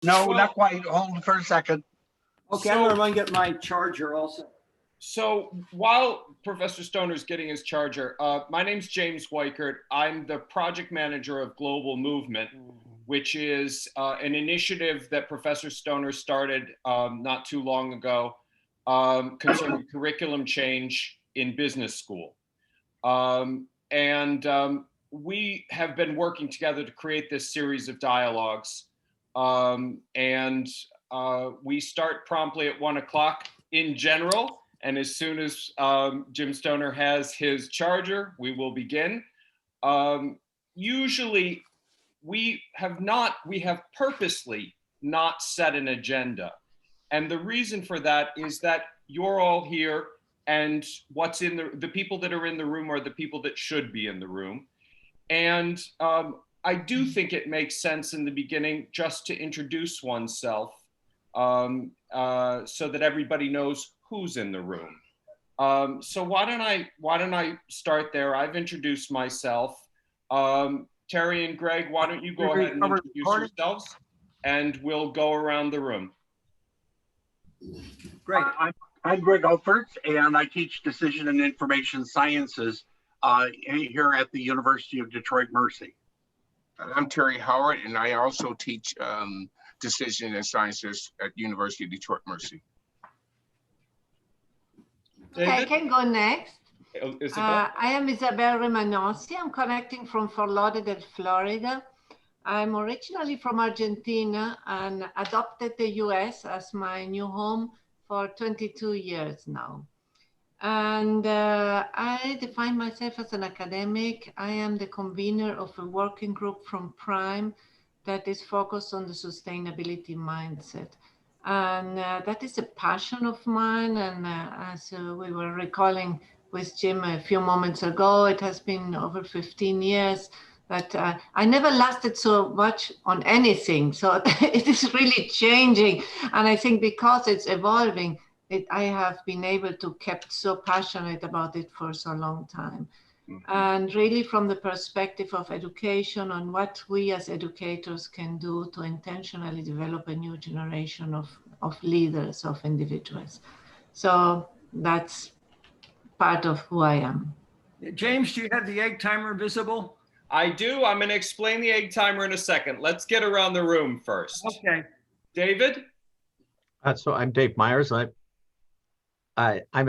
No, not quite. Hold for a second. Okay, I'm gonna run get my charger also. So while Professor Stoner's getting his charger, my name's James Weichert. I'm the project manager of Global Movement, which is an initiative that Professor Stoner started not too long ago concerning curriculum change in business school. We have been working together to create this series of dialogues. We start promptly at 1 o'clock in general. And as soon as Jim Stoner has his charger, we will begin. Usually we have purposely not set an agenda. And the reason for that is that you're all here, and what's in the people that are in the room are the people that should be in the room. And I do think it makes sense in the beginning just to introduce oneself so that everybody knows who's in the room. So why don't I start there? I've introduced myself. Terry and Greg, why don't you go ahead and introduce yourselves, and we'll go around the room. Great. I'm Greg Ulferts, and I teach Decision and Information Sciences here at the University of Detroit Mercy. I'm Terry Howard, and I also teach Decision and Sciences at the University of Detroit Mercy. Okay, I can go next. Isabel? I am Isabel Rimanoczy. I'm connecting from Fort Lauderdale, Florida. I'm originally from Argentina and adopted the US as my new home for 22 years now. And I define myself as an academic. I am the convener of a working group from PRIME that is focused on the sustainability mindset. And that is a passion of mine. And as we were recalling with Jim a few moments ago, it has been over 15 years that I never lasted so much on anything. So it is really changing. And I think because it's evolving, I have been able to keep so passionate about it for so long time. Mm-hmm. And really from the perspective of education and what we as educators can do to intentionally develop a new generation of leaders, of individuals. So that's part of who I am. James, do you have the egg timer visible? I do. I'm going to explain the egg timer in a second. Let's get around the room first. Okay. David? So I'm Dave Meyers. I'm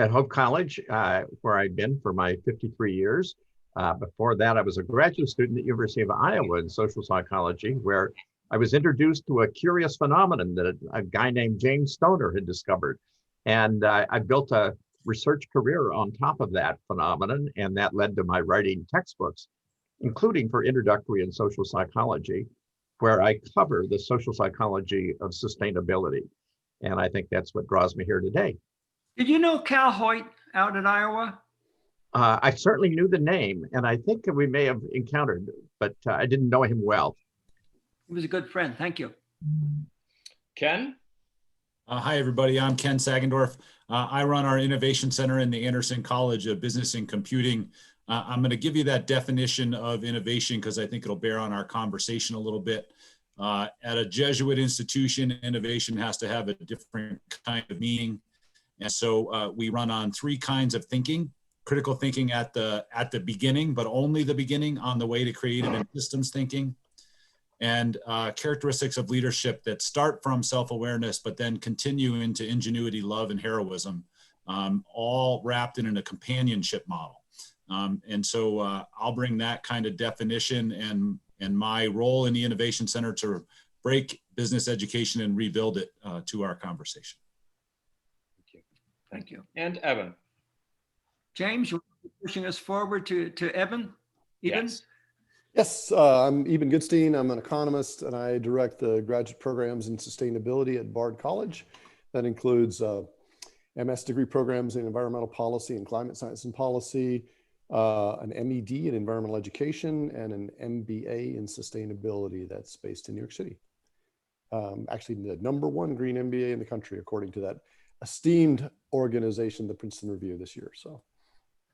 at Hope College, where I've been for my 53 years. Before that, I was a graduate student at the University of Iowa in social psychology, where I was introduced to a curious phenomenon that a guy named James Stoner had discovered. And I built a research career on top of that phenomenon, and that led to my writing textbooks, including for introductory and social psychology, where I cover the social psychology of sustainability. And I think that's what draws me here today. Did you know Cal Hoyt out in Iowa? I certainly knew the name, and I think we may have encountered, but I didn't know him well. He was a good friend. Thank you. Ken? Hi, everybody. I'm Ken Sagendorf. I run our Innovation Center in the Anderson College of Business and Computing. I'm going to give you that definition of innovation because I think it'll bear on our conversation a little bit. At a Jesuit institution, innovation has to have a different kind of meaning. And so we run on three kinds of thinking: critical thinking at the beginning, but only the beginning, on the way to creative and systems thinking, and characteristics of leadership that start from self-awareness, but then continue into ingenuity, love, and heroism, all wrapped in a companionship model. And so I'll bring that kind of definition and my role in the Innovation Center to break business education and rebuild it to our conversation. Thank you. And Evan. James, you're pushing us forward to Eban? Yes. Yes, I'm Eban Goodstein. I'm an economist, and I direct the graduate programs in sustainability at Bard College. That includes MS degree programs in environmental policy and climate science and policy, an MED in environmental education, and an MBA in sustainability that's based in New York City. Actually, the #1 green MBA in the country, according to that esteemed organization, the Princeton Review, this year. So,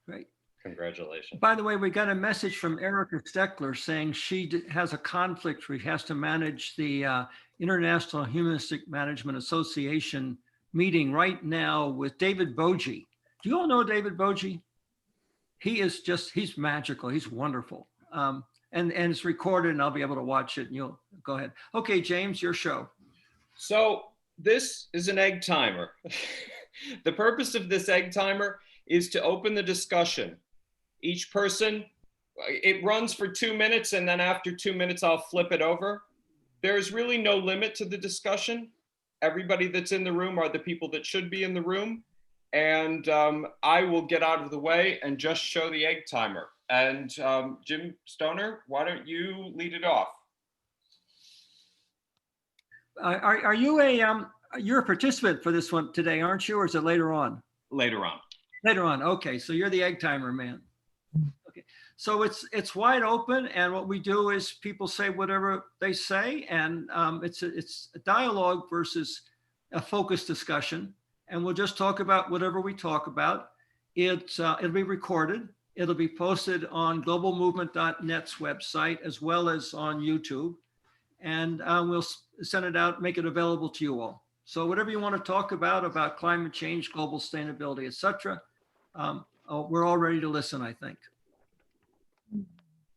great. Congratulations. By the way, we got a message from Erica Steckler saying she has a conflict where she has to manage the International Humanistic Management Association meeting right now with David Boji. Do you all know David Boji? He is just, he's magical. He's wonderful. And it's recorded and I'll be able to watch it and you'll go ahead. Okay, James, your show. So this is an egg timer. The purpose of this egg timer is to open the discussion. Each person, it runs for 2 minutes, and then after 2 minutes, I'll flip it over. There's really no limit to the discussion. Everybody that's in the room are the people that should be in the room. And I will get out of the way and just show the egg timer. And Jim Stoner, why don't you lead it off? Are you you're a participant for this one today, aren't you? Or is it later on? Later on. Later on. Okay, so you're the egg timer man. Okay, so it's wide open, and what we do is people say whatever they say, and it's a dialogue versus a focused discussion, and we'll just talk about whatever we talk about. It'll be recorded. It'll be posted on globalmovement.net's website as well as on YouTube, and we'll send it out, make it available to you all. So whatever you want to talk about climate change, global sustainability, etc., we're all ready to listen, I think.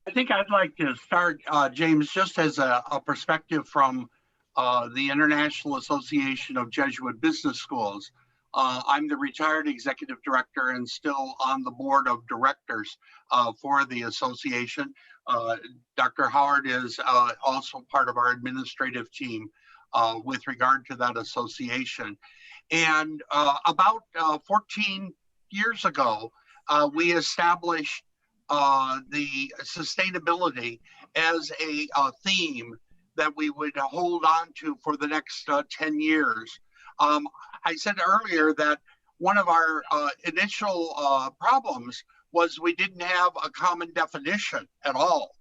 I think I'd like to start, James, just as a perspective from the International Association of Jesuit Business Schools. I'm the retired executive director and still on the board of directors for the association. Dr. Howard is also part of our administrative team with regard to that association. And about 14 years ago, we established the sustainability as a theme that we would hold on to for the next 10 years. I said earlier that one of our initial problems was we didn't have a common definition at all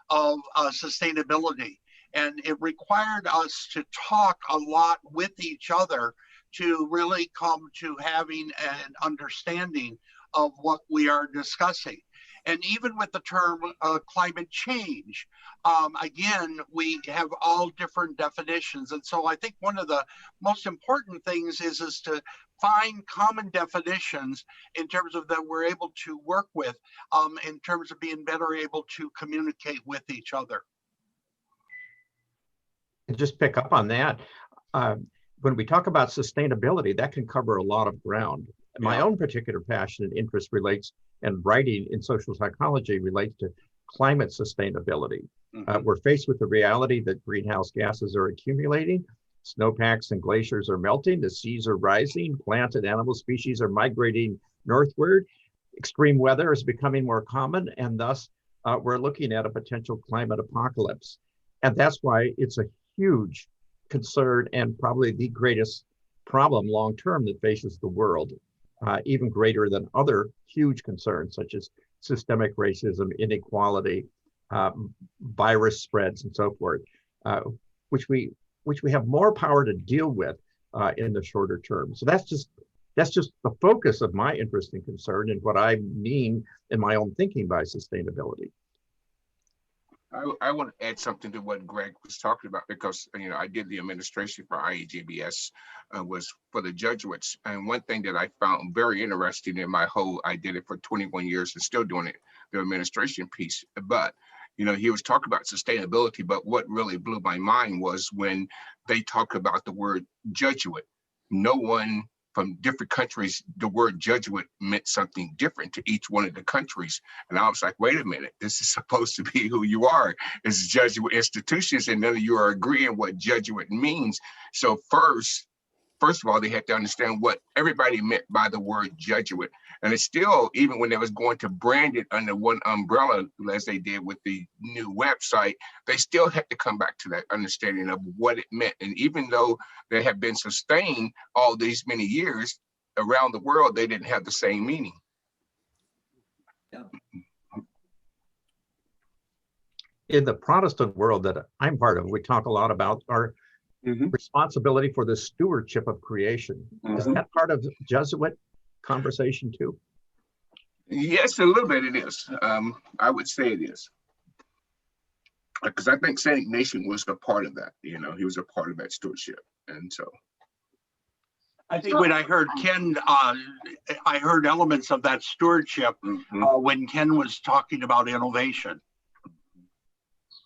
of sustainability. And it required us to talk a lot with each other to really come to having an understanding of what we are discussing. And even with the term climate change, again, we have all different definitions. And so I think one of the most important things is to find common definitions in terms of that we're able to work with, in terms of being better able to communicate with each other. And just pick up on that. When we talk about sustainability, that can cover a lot of ground. My own particular passion and interest relates, and writing in social psychology relates to climate sustainability. We're faced with the reality that greenhouse gases are accumulating, snowpacks and glaciers are melting, the seas are rising, plant and animal species are migrating northward, extreme weather is becoming more common, and thus we're looking at a potential climate apocalypse. And that's why it's a huge concern and probably the greatest problem long-term that faces the world, even greater than other huge concerns such as systemic racism, inequality, virus spreads, and so forth, which we have more power to deal with in the shorter term. So that's just the focus of my interest and concern and what I mean in my own thinking by sustainability. I want to add something to what Greg was talking about, because I did the administration for IAJBS, was for the Jesuits. And one thing that I found very interesting in my I did it for 21 years and still doing it, the administration piece. But he was talking about sustainability, but what really blew my mind was when they talk about the word Jesuit. No one from different countries, the word Jesuit meant something different to each one of the countries. And I was like, wait a minute, this is supposed to be who you are. It's Jesuit institutions, and none of you are agreeing what Jesuit means. So first of all, they had to understand what everybody meant by the word Jesuit. And it's still, even when they was going to brand it under one umbrella, as they did with the new website, they still had to come back to that understanding of what it meant. And even though they have been sustained all these many years around the world, they didn't have the same meaning. Yeah. In the Protestant world that I'm part of, we talk a lot about our responsibility for the stewardship of creation. Is that part of Jesuit conversation too? Yes, a little bit it is. I would say it is. Because I think St. Ignatius was a part of that, he was a part of that stewardship. And so. I think when I heard Ken, I heard elements of that stewardship when Ken was talking about innovation.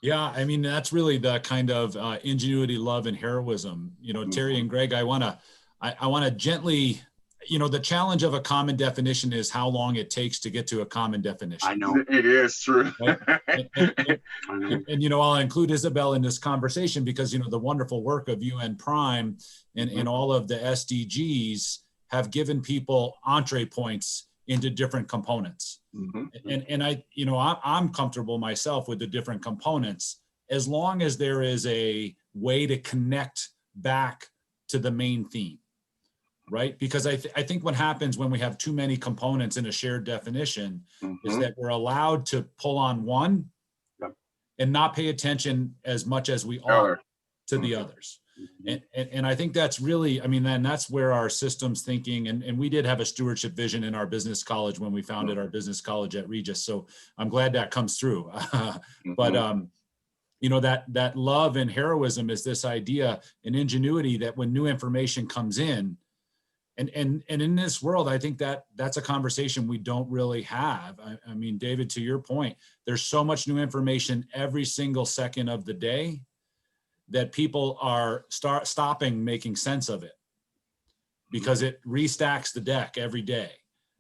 Yeah, I mean, that's really the kind of ingenuity, love, and heroism. Terry and Greg, I want to gently, the challenge of a common definition is how long it takes to get to a common definition. I know. It is true. Right? and I'll include Isabel in this conversation because, the wonderful work of UN Prime and all of the SDGs have given people entree points into different components. And I'm comfortable myself with the different components as long as there is a way to connect back to the main theme, right? Because I think what happens when we have too many components in a shared definition is that we're allowed to pull on one and not pay attention as much as we ought to the others. And I think that's really, then that's where our systems thinking, and we did have a stewardship vision in our business college when we founded our business college at Regis. So I'm glad that comes through. But, that love and heroism is this idea and ingenuity that when new information comes in, and in this world, I think that's a conversation we don't really have. I mean, David, to your point, there's so much new information every single second of the day that people are stopping making sense of it because it restacks the deck every day.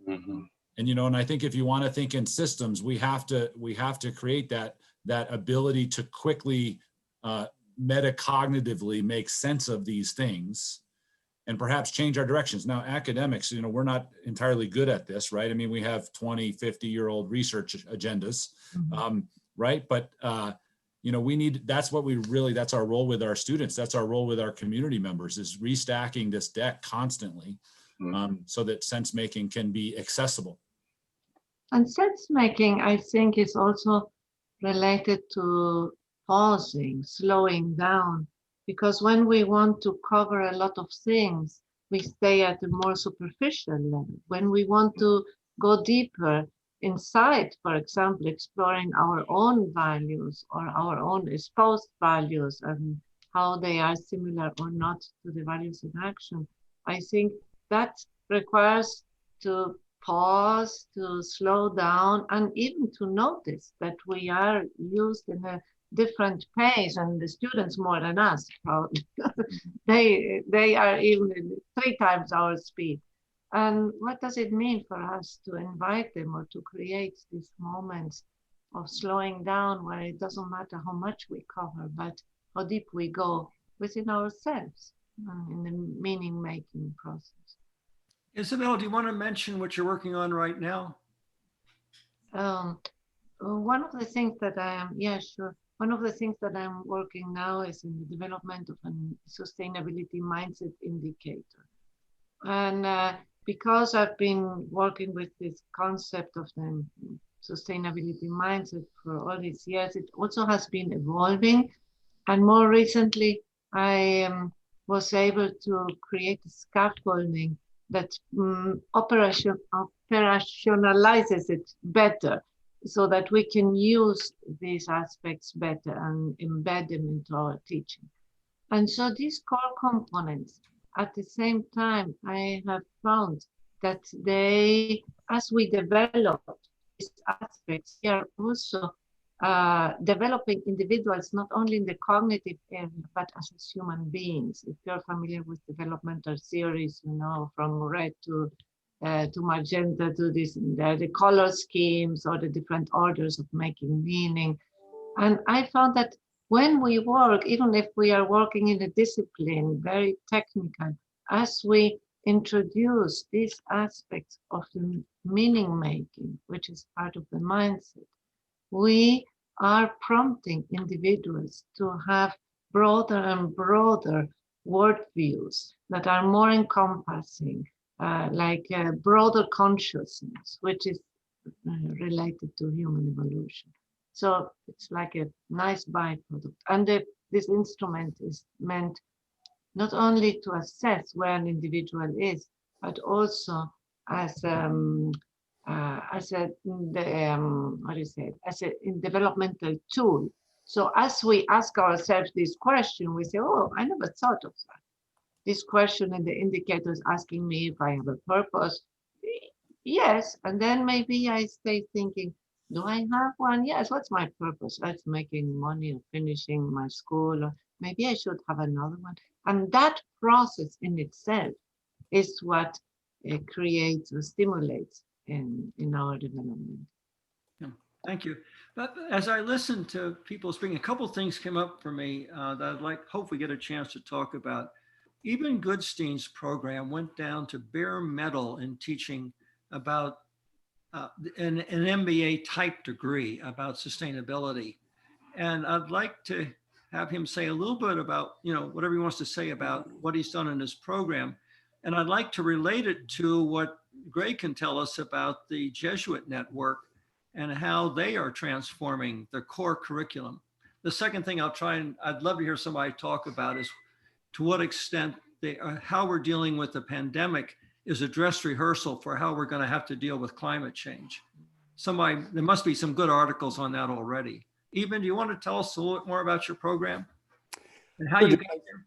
And, and I think if you want to think in systems, we have to create that ability to quickly metacognitively make sense of these things and perhaps change our directions. Now, academics, we're not entirely good at this, right? I mean, we have 20, 50-year-old research agendas, right? But, that's our role with our students. That's our role with our community members is restacking this deck constantly so that sense making can be accessible. And sense making, I think, is also related to pausing, slowing down, because when we want to cover a lot of things, we stay at a more superficial level. When we want to go deeper inside, for example, exploring our own values or our own espoused values and how they are similar or not to the values in action, I think that requires to pause, to slow down, and even to notice that we are used in a different pace, and the students more than us, probably. they are even 3 times our speed. And what does it mean for us to invite them or to create these moments of slowing down where it doesn't matter how much we cover, but how deep we go within ourselves in the meaning-making process. Isabel, do you want to mention what you're working on right now? One of the things that One of the things that I'm working now is in the development of a sustainability mindset indicator. And because I've been working with this concept of the sustainability mindset for all these years, it also has been evolving. And more recently, I was able to create a scaffolding that operationalizes it better so that we can use these aspects better and embed them into our teaching. And so these core components, at the same time, I have found that they, as we develop these aspects, we are also developing individuals not only in the cognitive area, but as human beings. If you're familiar with developmental theories, from red to magenta to this, the color schemes or the different orders of making meaning. And I found that when we work, even if we are working in a discipline, very technical, as we introduce these aspects of the meaning making, which is part of the mindset, we are prompting individuals to have broader and broader worldviews that are more encompassing, like broader consciousness, which is related to human evolution. So it's like a nice byproduct. And this instrument is meant not only to assess where an individual is, but also as as a what do you say, as a developmental tool. So as we ask ourselves this question, we say, oh, I never thought of that. This question and the indicators asking me if I have a purpose. Yes, and then maybe I stay thinking, do I have one? Yes, what's my purpose? That's making money or finishing my school, or maybe I should have another one. And that process in itself is what creates or stimulates in our development. Yeah, thank you. But as I listened to people speaking, a couple of things came up for me that I'd like, hope we get a chance to talk about. Even Goodstein's program went down to bare metal in teaching about an MBA type degree about sustainability. And I'd like to have him say a little bit about, whatever he wants to say about what he's done in his program. And I'd like to relate it to what Greg can tell us about the Jesuit network and how they are transforming the core curriculum. The second thing I'd love to hear somebody talk about is to what extent how we're dealing with the pandemic is a dress rehearsal for how we're going to have to deal with climate change. There must be some good articles on that already. Eban, do you want to tell us a little bit more about your program and how you got there?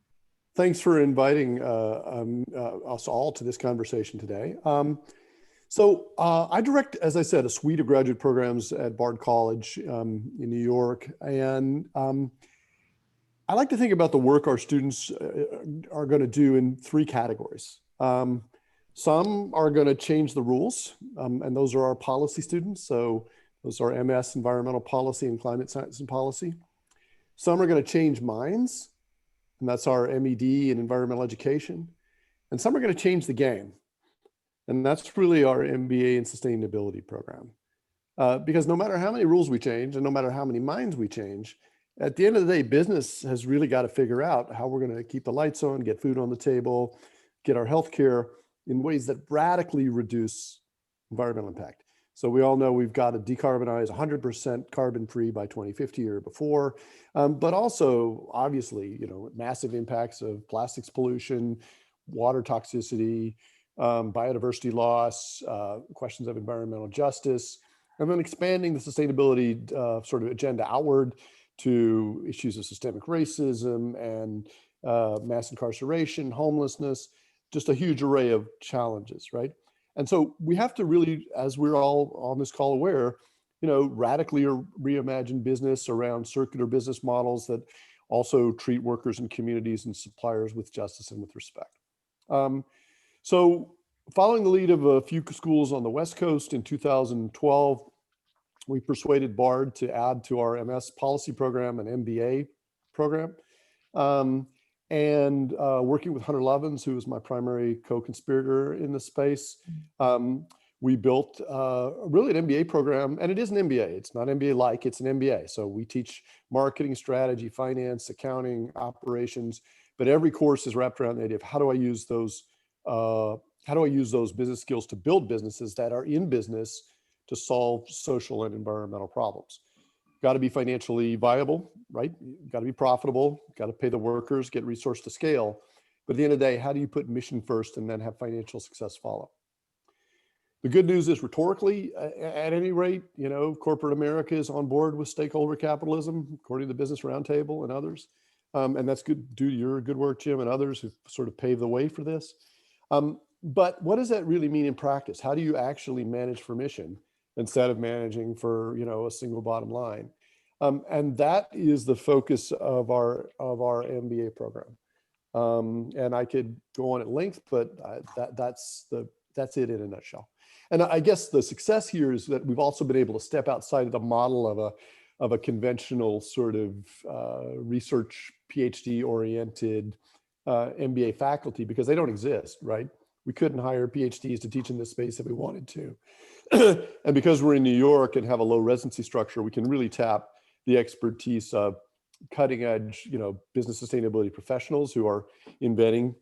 Thanks for inviting us all to this conversation today. I direct, as I said, a suite of graduate programs at Bard College in New York. And I like to think about the work our students are going to do in three categories. Some are going to change the rules, and those are our policy students. So those are MS, Environmental Policy and Climate Science and Policy. Some are going to change minds, and that's our MED in Environmental Education. And some are going to change the game, and that's really our MBA in Sustainability program. Because no matter how many rules we change, and no matter how many minds we change, at the end of the day, business has really got to figure out how we're going to keep the lights on, get food on the table, get our healthcare in ways that radically reduce environmental impact. So we all know we've got to decarbonize 100% carbon-free by 2050 or before, but also obviously, massive impacts of plastics pollution, water toxicity, biodiversity loss, questions of environmental justice, and then expanding the sustainability sort of agenda outward to issues of systemic racism and mass incarceration, homelessness, just a huge array of challenges, right? And so we have to really, as we're all on this call aware, radically reimagine business around circular business models that also treat workers and communities and suppliers with justice and with respect. So following the lead of a few schools on the West Coast in 2012, we persuaded Bard to add to our MS policy program an MBA program. And working with Hunter Lovins, who was my primary co-conspirator in the space, we built really an MBA program, and it is an MBA. It's not MBA-like, it's an MBA. So we teach marketing, strategy, finance, accounting, operations, but every course is wrapped around the idea of how do I use those business skills to build businesses that are in business to solve social and environmental problems. Got to be financially viable, right? Got to be profitable, got to pay the workers, get resource to scale. But at the end of the day, how do you put mission first and then have financial success follow? The good news is rhetorically, at any rate, corporate America is on board with stakeholder capitalism, according to the Business Roundtable and others. And that's good due to your good work, Jim, and others who've sort of paved the way for this. But what does that really mean in practice? How do you actually manage for mission instead of managing for a single bottom line? And that is the focus of our MBA program. And I could go on at length, but that's it in a nutshell. And I guess the success here is that we've also been able to step outside of the model of a conventional sort of research PhD oriented MBA faculty, because they don't exist, right? We couldn't hire PhDs to teach in this space if we wanted to. And because we're in New York and have a low residency structure, we can really tap the expertise of cutting edge, business sustainability professionals who are embedding,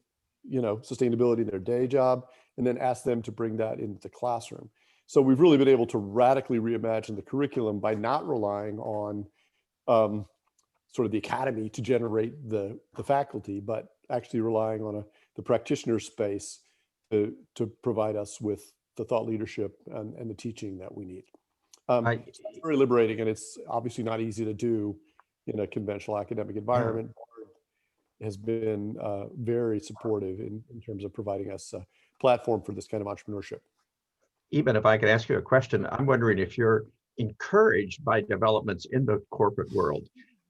sustainability in their day job, and then ask them to bring that into the classroom. So we've really been able to radically reimagine the curriculum by not relying on sort of the academy to generate the faculty, but actually relying on the practitioner space to provide us with the thought leadership and the teaching that we need. It's very liberating, and it's obviously not easy to do in a conventional academic environment. Has been very supportive in terms of providing us a platform for this kind of entrepreneurship. Even if I could ask you a question, I'm wondering if you're encouraged by developments in the corporate world.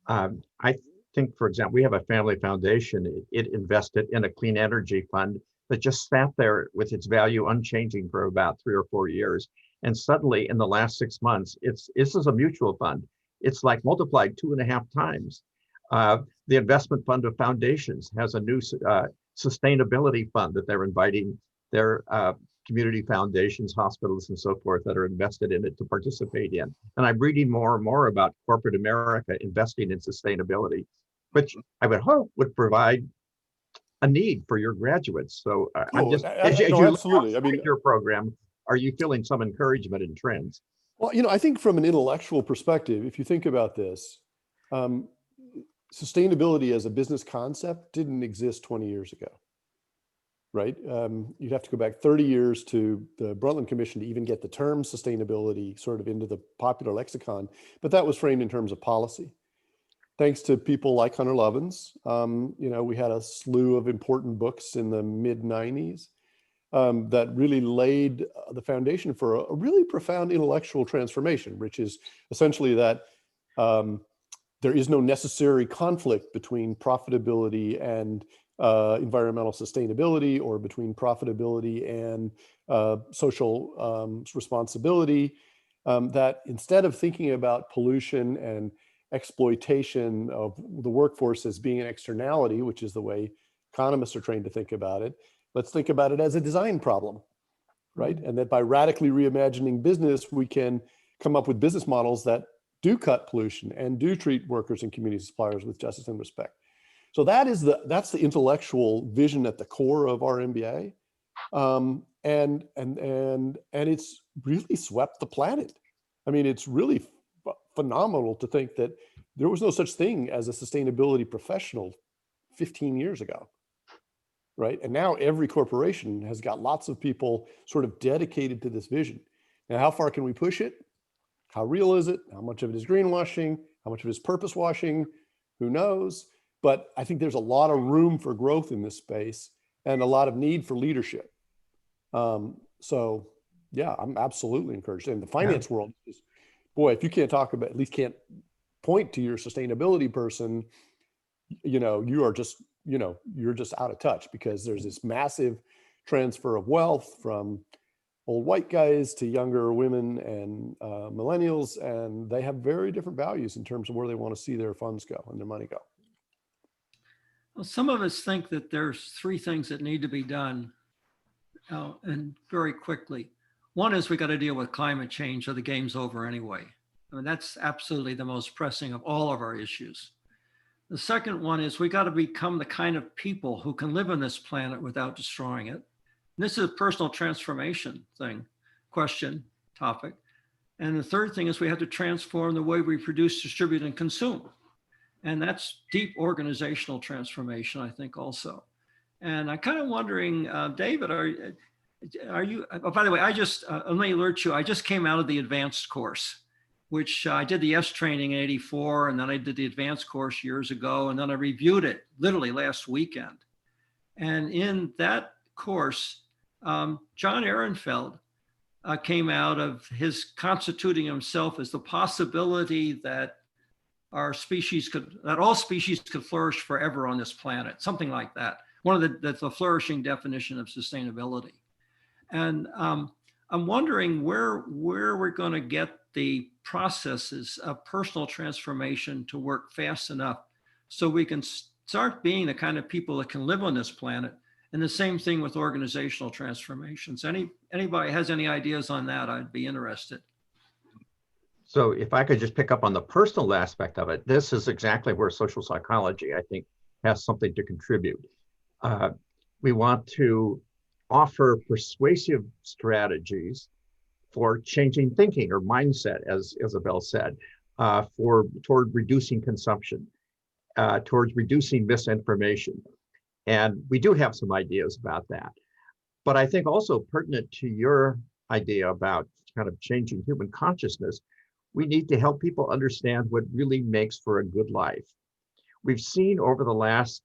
I think, for example, we have a family foundation. It invested in a clean energy fund that just sat there with its value unchanging for about 3 or 4 years. And suddenly in the last 6 months, this is a mutual fund. It's like multiplied 2.5 times. The investment fund of foundations has a new sustainability fund that they're inviting their community foundations, hospitals, and so forth that are invested in it to participate in. And I'm reading more and more about corporate America investing in sustainability, which I would hope would provide a need for your graduates. So I'm just, as you absolutely. Look at your program, are you feeling some encouragement in trends? Well, I think from an intellectual perspective, if you think about this, sustainability as a business concept didn't exist 20 years ago, right? You'd have to go back 30 years to the Brundtland Commission to even get the term sustainability sort of into the popular lexicon, but that was framed in terms of policy. Thanks to people like Hunter Lovins, we had a slew of important books in the mid-90s that really laid the foundation for a really profound intellectual transformation, which is essentially that there is no necessary conflict between profitability and environmental sustainability, or between profitability and social responsibility, that instead of thinking about pollution and exploitation of the workforce as being an externality, which is the way economists are trained to think about it, let's think about it as a design problem, right? And that by radically reimagining business, we can come up with business models that do cut pollution and do treat workers and community suppliers with justice and respect. So that's the intellectual vision at the core of our MBA, and it's really swept the planet. I mean, it's really phenomenal to think that there was no such thing as a sustainability professional 15 years ago, right? And now every corporation has got lots of people sort of dedicated to this vision. Now, how far can we push it? How real is it? How much of it is greenwashing? How much of it is purpose washing? Who knows? But I think there's a lot of room for growth in this space and a lot of need for leadership. So yeah, I'm absolutely encouraged. And the finance world is, boy, if you can't talk about, at least can't point to your sustainability person, you are just, you're just out of touch, because there's this massive transfer of wealth from old white guys to younger women and millennials, and they have very different values in terms of where they want to see their funds go and their money go. Well, some of us think that there's 3 things that need to be done, and very quickly. One is we got to deal with climate change, or the game's over anyway. I mean, that's absolutely the most pressing of all of our issues. The second one is we got to become the kind of people who can live on this planet without destroying it. And this is a personal transformation topic. And the third thing is we have to transform the way we produce, distribute, and consume. And that's deep organizational transformation, I think, also. And I'm kind of wondering, David, are you, oh, by the way, let me alert you, I just came out of the advanced course, which I did the S training in '84, and then I did the advanced course years ago, and then I reviewed it literally last weekend. And in that course, John Ehrenfeld came out of his constituting himself as the possibility that all species could flourish forever on this planet, something like that. That's a flourishing definition of sustainability. And I'm wondering where we're going to get the processes of personal transformation to work fast enough so we can start being the kind of people that can live on this planet. And the same thing with organizational transformations. Anybody has any ideas on that? I'd be interested. So if I could just pick up on the personal aspect of it, this is exactly where social psychology, I think, has something to contribute. We want to offer persuasive strategies for changing thinking or mindset, as Isabel said, toward reducing consumption, towards reducing misinformation. And we do have some ideas about that. But I think also pertinent to your idea about kind of changing human consciousness, we need to help people understand what really makes for a good life. We've seen over the last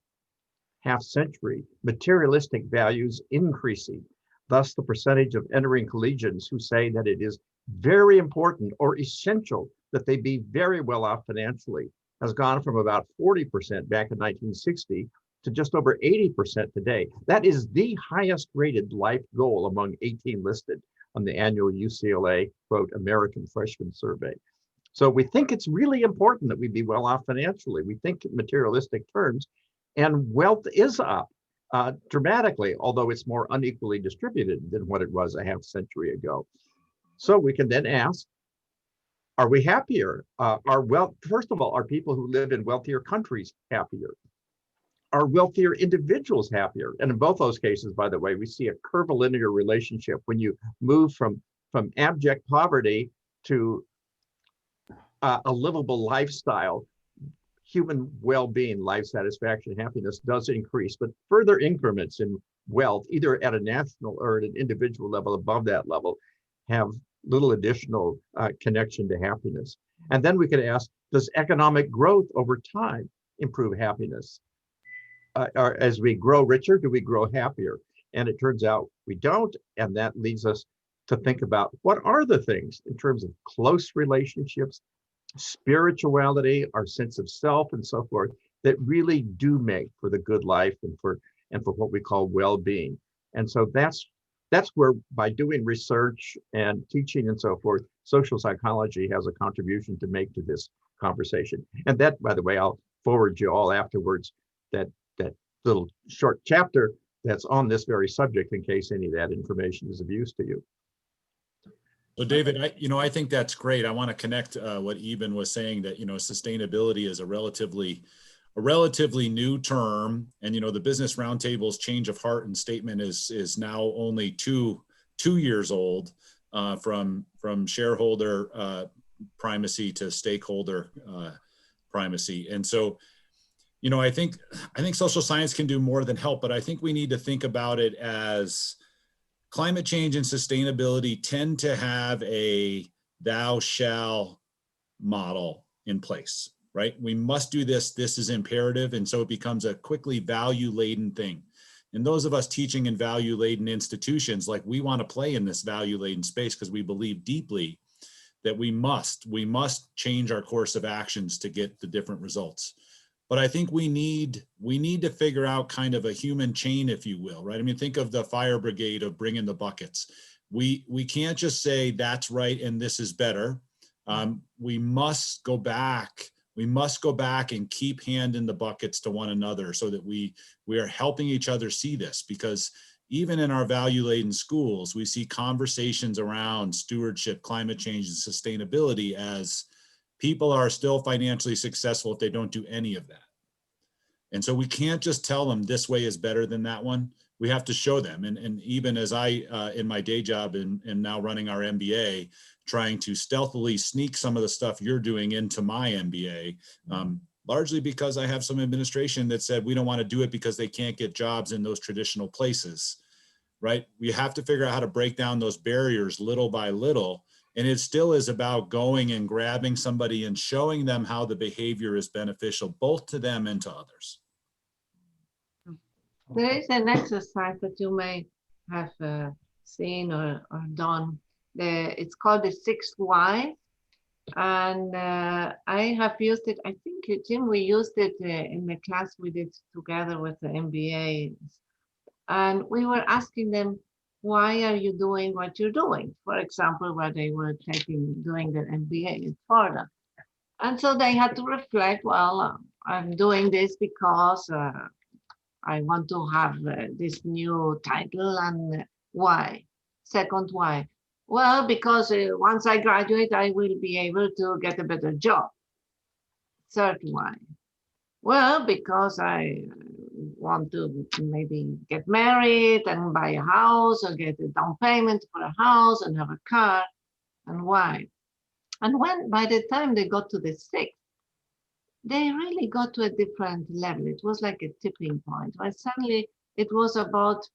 half century materialistic values increasing. Thus, the percentage of entering collegians who say that it is very important or essential that they be very well off financially has gone from about 40% back in 1960 to just over 80% today. That is the highest rated life goal among 18 listed on the annual UCLA, quote, American Freshman Survey. So we think it's really important that we be well off financially. We think in materialistic terms, and wealth is up dramatically, although it's more unequally distributed than what it was a half century ago. So we can then ask, are we happier? First of all, are people who live in wealthier countries happier? Are wealthier individuals happier? And in both those cases, by the way, we see a curvilinear relationship. When you move from abject poverty to a livable lifestyle, human well-being, life satisfaction, happiness does increase, but further increments in wealth, either at a national or at an individual level above that level, have little additional connection to happiness. And then we could ask, does economic growth over time improve happiness? Or as we grow richer, do we grow happier? And it turns out we don't. And that leads us to think about what are the things in terms of close relationships, spirituality, our sense of self, and so forth, that really do make for the good life and for what we call well-being. And so that's where, by doing research and teaching and so forth, social psychology has a contribution to make to this conversation. And that, by the way, I'll forward you all afterwards that little short chapter that's on this very subject in case any of that information is of use to you. So David, I think that's great. I want to connect what Eban was saying, that, sustainability is a relatively new term, and, the Business Roundtable's change of heart and statement is now only two years old, from shareholder primacy to stakeholder primacy. And so, I think social science can do more than help, but I think we need to think about it as climate change and sustainability tend to have a thou shall model in place, right? We must do this. This is imperative. And so it becomes a quickly value-laden thing. And those of us teaching in value-laden institutions, like, we want to play in this value-laden space because we believe deeply that we must change our course of actions to get the different results. But I think we need to figure out kind of a human chain, if you will, right? I mean, think of the fire brigade of bringing the buckets. We can't just say that's right and this is better. We must go back. We must go back and keep handing the buckets to one another so that we are helping each other see this, because even in our value-laden schools, we see conversations around stewardship, climate change, and sustainability as people are still financially successful if they don't do any of that. And so we can't just tell them this way is better than that one. We have to show them. And even as I, in my day job and now running our MBA, trying to stealthily sneak some of the stuff you're doing into my MBA, largely because I have some administration that said we don't want to do it because they can't get jobs in those traditional places, right? We have to figure out how to break down those barriers little by little. And it still is about going and grabbing somebody and showing them how the behavior is beneficial, both to them and to others. There is an exercise that you may have seen or done. It's called the 6 Why. And I have used it. I think, Jim, we used it in the class we did together with the MBA. And we were asking them, why are you doing what you're doing? For example, where they were doing their MBA in Florida. And so they had to reflect, well, I'm doing this because I want to have this new title. And why? Second, why? Well, because once I graduate, I will be able to get a better job. Third, why? Well, because I want to maybe get married and buy a house or get a down payment for a house and have a car. And why? And when, by the time they got to the 6th, they really got to a different level. It was like a tipping point, where suddenly it was about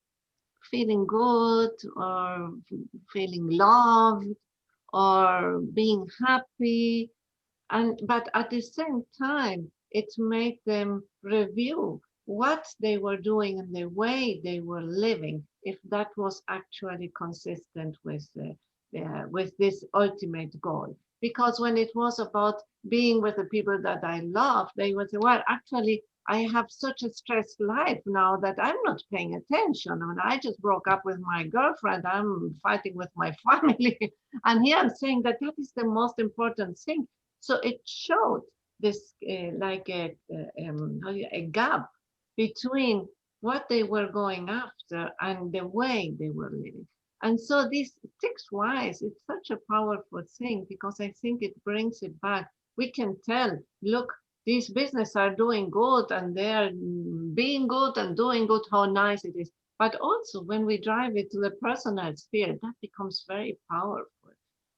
feeling good or feeling loved or being happy. But at the same time, it made them review what they were doing and the way they were living, if that was actually consistent with this ultimate goal. Because when it was about being with the people that I love, they would say, well, actually, I have such a stressed life now that I'm not paying attention. And I just broke up with my girlfriend. I'm fighting with my family. And here I'm saying that that is the most important thing. So it showed this like a gap between what they were going after and the way they were living. And so these 6 whys, it's such a powerful thing because I think it brings it back. We can tell, look, these businesses are doing good and they're being good and doing good, how nice it is. But also when we drive it to the personal sphere, that becomes very powerful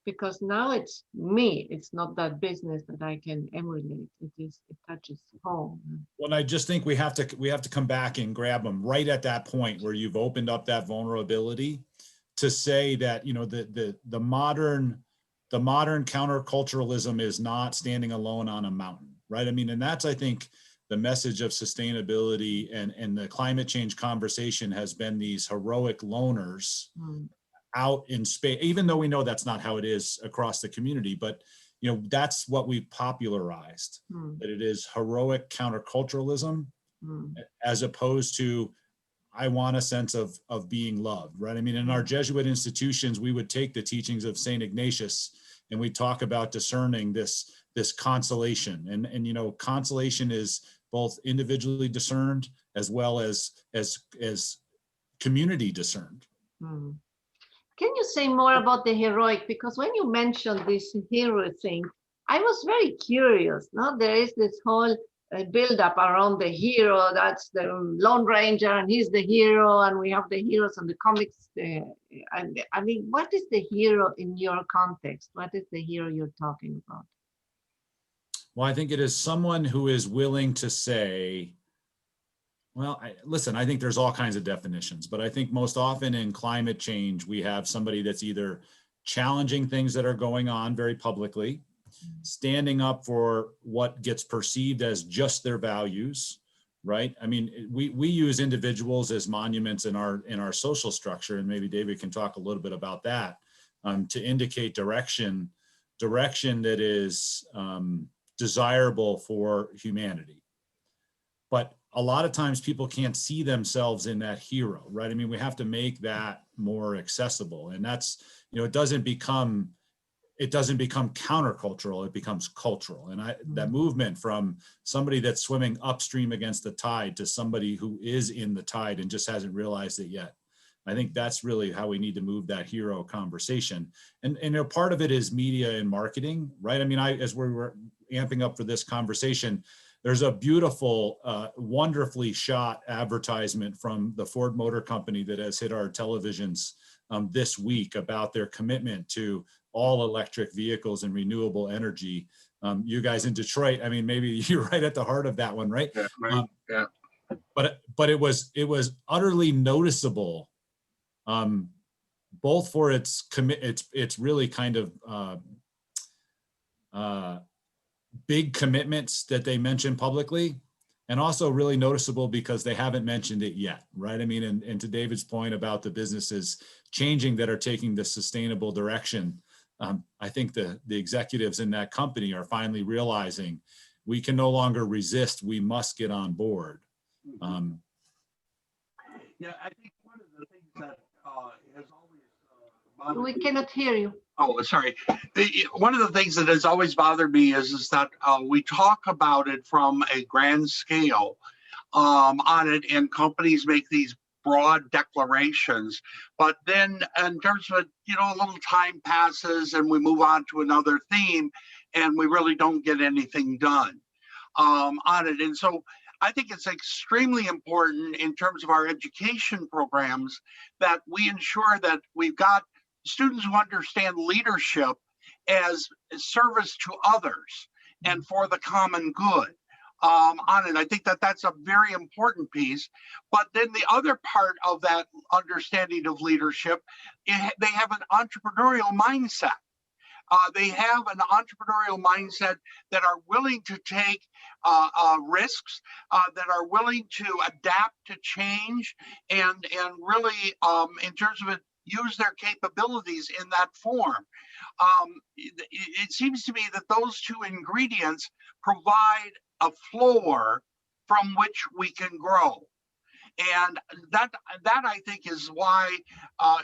because now it's me, it's not that business that I can emulate. It touches home. Well, I just think we have to come back and grab them right at that point where you've opened up that vulnerability to say that, you know, the modern counterculturalism is not standing alone on a mountain, right? I mean, and that's, I think, the message of sustainability and the climate change conversation has been these heroic loners out in space, even though we know that's not how it is across the community, but you know, that's what we've popularized, that it is heroic counterculturalism as opposed to, I want a sense of being loved, right? I mean, in our Jesuit institutions, we would take the teachings of St. Ignatius and we talk about discerning this consolation. And you know, consolation is both individually discerned as well as community discerned. Can you say more about the heroic? Because when you mentioned this hero thing, I was very curious. No, there is this whole build-up around the hero. That's the Lone Ranger, and he's the hero, and we have the heroes in the comics. And I mean, what is the hero in your context? What is the hero you're talking about? Well, I think it is someone who is willing to say, well, listen, I think there's all kinds of definitions, but I think most often in climate change, we have somebody that's either challenging things that are going on very publicly, standing up for what gets perceived as just their values, right? I mean, we use individuals as monuments in our social structure, and maybe David can talk a little bit about that, to indicate direction that is desirable for humanity. But a lot of times people can't see themselves in that hero, right? I mean, we have to make that more accessible, and that's, you know, it doesn't become countercultural, it becomes cultural. And that movement from somebody that's swimming upstream against the tide to somebody who is in the tide and just hasn't realized it yet. I think that's really how we need to move that hero conversation. And you know, part of it is media and marketing, right? I mean, as we were amping up for this conversation, there's a beautiful, wonderfully shot advertisement from the Ford Motor Company that has hit our televisions this week about their commitment to all electric vehicles and renewable energy. You guys in Detroit, I mean, maybe you're right at the heart of that one, right? Yeah, right. Yeah. But it was utterly noticeable, both for its really kind of big commitments that they mention publicly, and also really noticeable because they haven't mentioned it yet, right? I mean, and to David's point about the businesses changing that are taking the sustainable direction, I think the executives in that company are finally realizing we can no longer resist, we must get on board. Yeah, I think one of the things that has always bothered We me. cannot hear you. Oh, sorry. One of the things that has always bothered me is that we talk about it from a grand scale on it, and companies make these broad declarations. But then in terms of, you know, a little time passes and we move on to another theme and we really don't get anything done on it. And so I think it's extremely important in terms of our education programs that we ensure that we've got students who understand leadership as service to others and for the common good. on it. I think that that's a very important piece. But then the other part of that understanding of leadership, they have an entrepreneurial mindset. They have an entrepreneurial mindset that are willing to take risks, that are willing to adapt to change, and really, in terms of it, use their capabilities in that form. It seems to me that those two ingredients provide a floor from which we can grow. And that I think is why,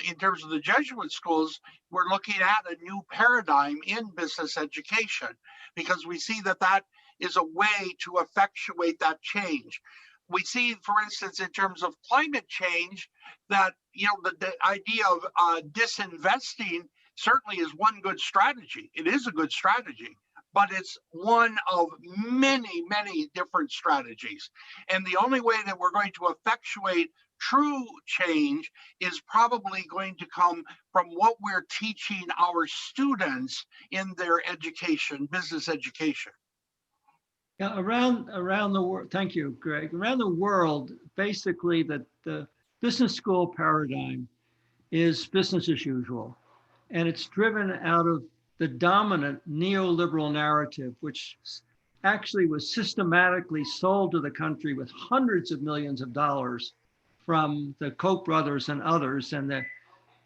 in terms of the Jesuit schools, we're looking at a new paradigm in business education, because we see that that is a way to effectuate that change. We see, for instance, in terms of climate change, that the idea of disinvesting certainly is one good strategy. It is a good strategy, but it's one of many, many different strategies. And the only way that we're going to effectuate true change is probably going to come from what we're teaching our students in their education, business education. Yeah, around the world, thank you, Greg. Around the world, basically the business school paradigm is business as usual. And it's driven out of the dominant neoliberal narrative, which actually was systematically sold to the country with hundreds of millions of dollars from the Koch brothers and others, and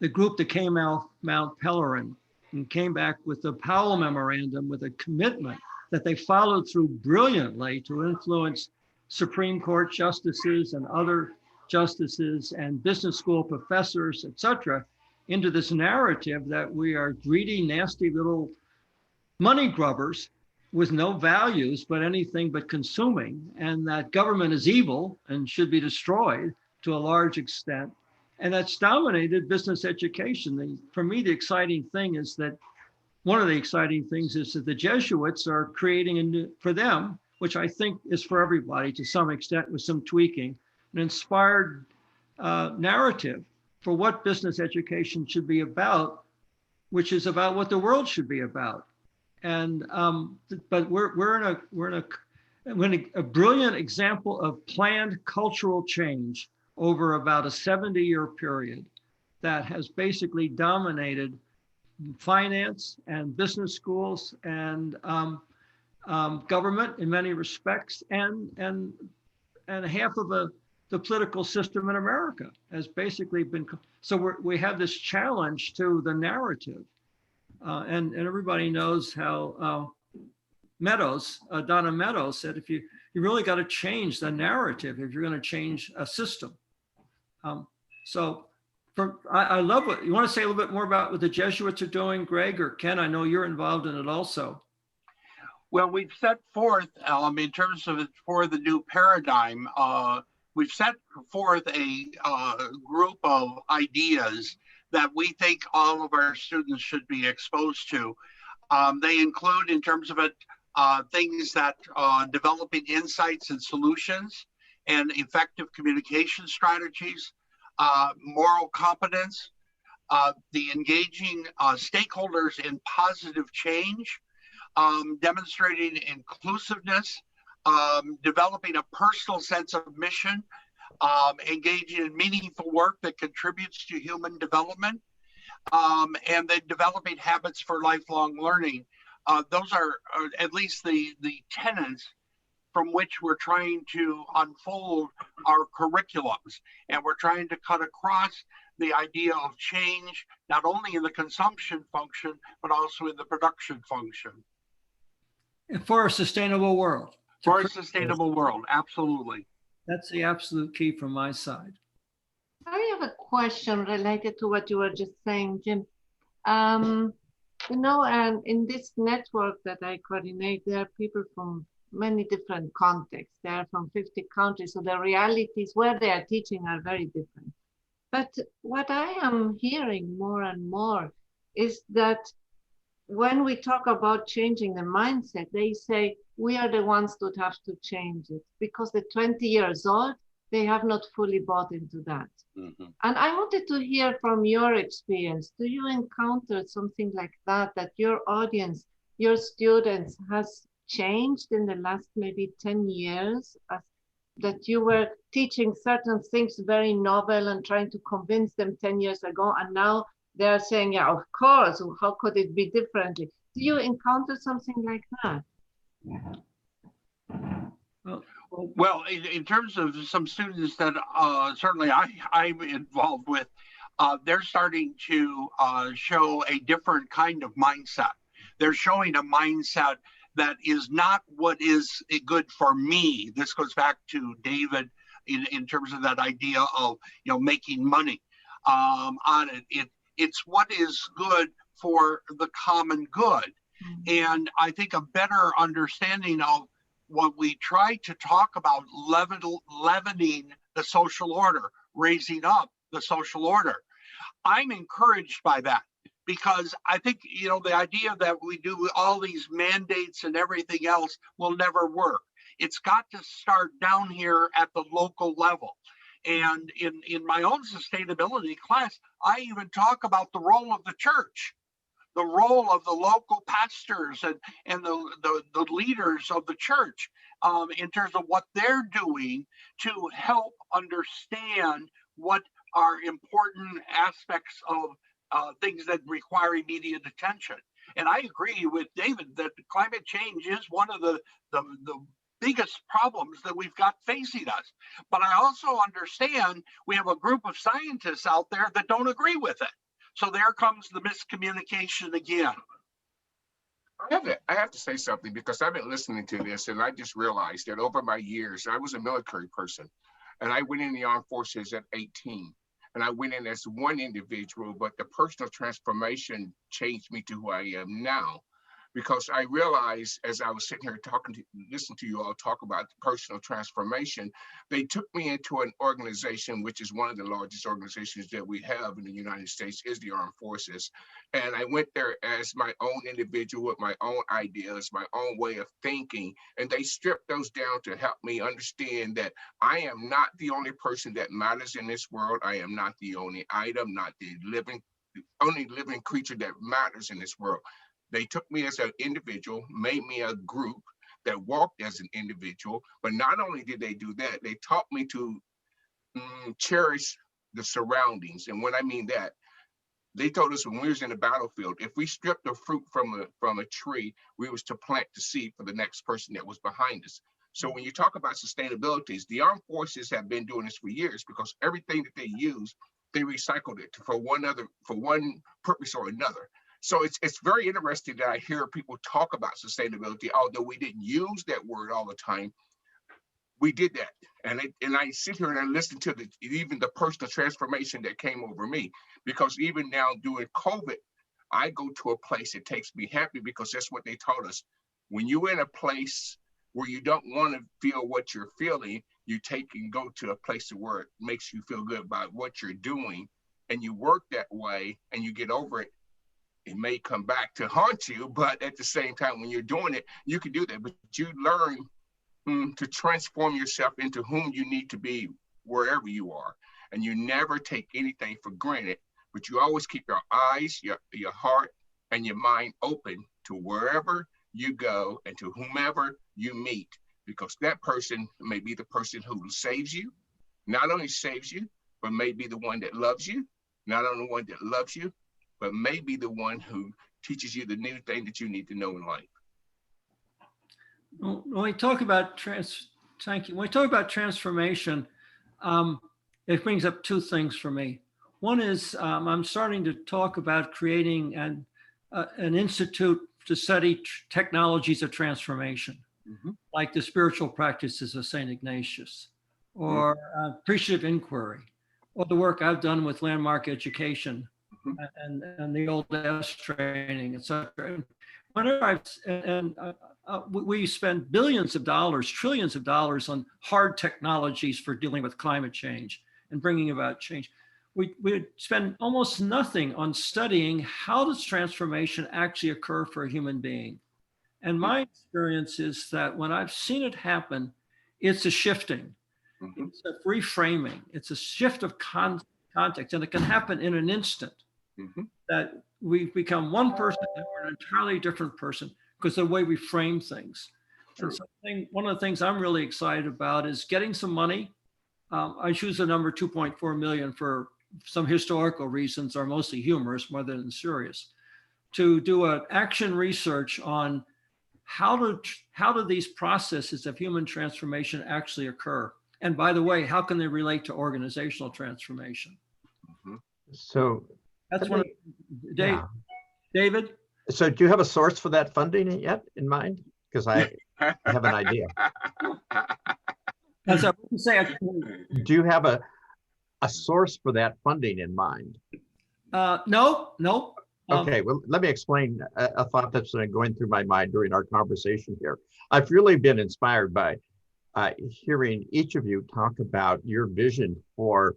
the group that came out Mount Pelerin and came back with the Powell Memorandum with a commitment that they followed through brilliantly to influence Supreme Court justices and other justices and business school professors, et cetera, into this narrative that we are greedy, nasty little money grubbers with no values but anything but consuming, and that government is evil and should be destroyed to a large extent. And that's dominated business education. For me, the exciting thing is that one of the exciting things is that the Jesuits are creating a new, for them, which I think is for everybody to some extent with some tweaking, an inspired narrative for what business education should be about, which is about what the world should be about. And but we're in a brilliant example of planned cultural change over about a 70-year period that has basically dominated finance and business schools and government in many respects, and half of the political system in America has basically been. So we have this challenge to the narrative, and everybody knows how Donna Meadows said, if you really got to change the narrative if you're going to change a system. I love what you want to say a little bit more about what the Jesuits are doing, Greg or Ken. I know you're involved in it also. Well, we've set forth in terms of for the new paradigm. We've set forth a group of ideas that we think all of our students should be exposed to. They include, in terms of it, things that developing insights and solutions and effective communication strategies, moral competence, the engaging stakeholders in positive change, demonstrating inclusiveness, developing a personal sense of mission, engaging in meaningful work that contributes to human development, and then developing habits for lifelong learning. Those are at least the tenets from which we're trying to unfold our curriculums. And we're trying to cut across the idea of change, not only in the consumption function, but also in the production function. And for a sustainable world. For a sustainable world, absolutely. That's the absolute key from my side. I have a question related to what you were just saying, Jim. And in this network that I coordinate, there are people from many different contexts. They are from 50 countries, so the realities where they are teaching are very different. But what I am hearing more and more is that when we talk about changing the mindset, they say we are the ones that have to change it because the 20 years old, they have not fully bought into that. Mm-hmm. And I wanted to hear from your experience. Do you encounter something like that your audience, your students has changed in the last maybe 10 years? That you were teaching certain things very novel and trying to convince them 10 years ago, and now they're saying, yeah, of course, how could it be differently? Do you encounter something like that? Well, in terms of some students that certainly I'm involved with, they're starting to show a different kind of mindset. They're showing a mindset that is not what is good for me. This goes back to David in terms of that idea of making money on it. It's what is good for the common good. And I think a better understanding of what we try to talk about, leavening the social order, raising up the social order. I'm encouraged by that, because I think, the idea that we do all these mandates and everything else will never work. It's got to start down here at the local level. And in my own sustainability class, I even talk about the role of the church, the role of the local pastors and the leaders of the church in terms of what they're doing to help understand what are important aspects of things that require immediate attention. And I agree with David that climate change is one of the biggest problems that we've got facing us. But I also understand we have a group of scientists out there that don't agree with it. So there comes the miscommunication again. I have to say something, because I've been listening to this and I just realized that over my years, I was a military person and I went in the armed forces at 18. And I went in as one individual, but the personal transformation changed me to who I am now. Because I realized, as I was sitting here listening to you all talk about personal transformation, they took me into an organization, which is one of the largest organizations that we have in the United States, is the Armed Forces. And I went there as my own individual with my own ideas, my own way of thinking. And they stripped those down to help me understand that I am not the only person that matters in this world. I am not the only item, not the only living creature that matters in this world. They took me as an individual, made me a group that walked as an individual. But not only did they do that, they taught me to cherish the surroundings. And when I mean that, they told us when we was in the battlefield, if we stripped the fruit from a tree, we was to plant the seed for the next person that was behind us. So when you talk about sustainability, the armed forces have been doing this for years, because everything that they use, they recycled it for one purpose or another. So it's very interesting that I hear people talk about sustainability, although we didn't use that word all the time. We did that. And I sit here and I listen to even the personal transformation that came over me, because even now during COVID, I go to a place that takes me happy, because that's what they taught us. When you're in a place where you don't want to feel what you're feeling, you take and go to a place where it makes you feel good about what you're doing, and you work that way and you get over it. It may come back to haunt you, but at the same time, when you're doing it, you can do that. But you learn to transform yourself into whom you need to be wherever you are. And you never take anything for granted, but you always keep your eyes, your heart, and your mind open to wherever you go and to whomever you meet, because that person may be the person who saves you, not only saves you, but may be the one that loves you, not only the one that loves you, but maybe the one who teaches you the new thing that you need to know in life. When we talk about When we talk about transformation, it brings up two things for me. One is I'm starting to talk about creating an institute to study technologies of transformation, like the spiritual practices of St. Ignatius, or appreciative inquiry, or the work I've done with landmark education. And the old S training, et cetera. And we spend billions of dollars, trillions of dollars on hard technologies for dealing with climate change and bringing about change. We spend almost nothing on studying how does transformation actually occur for a human being. And my experience is that when I've seen it happen, it's a shifting, it's a reframing, it's a shift of context, and it can happen in an instant. That we become one person and we're an entirely different person because of the way we frame things. And so one of the things I'm really excited about is getting some money. I choose the number 2.4 million for some historical reasons, are mostly humorous more than serious, to do an action research on how do these processes of human transformation actually occur? And by the way, how can they relate to organizational transformation? So that's one. David? So do you have a source for that funding yet in mind? Because I have an idea. Do you have a source for that funding in mind? No. Okay, well, let me explain a thought that's going through my mind during our conversation here. I've really been inspired by hearing each of you talk about your vision for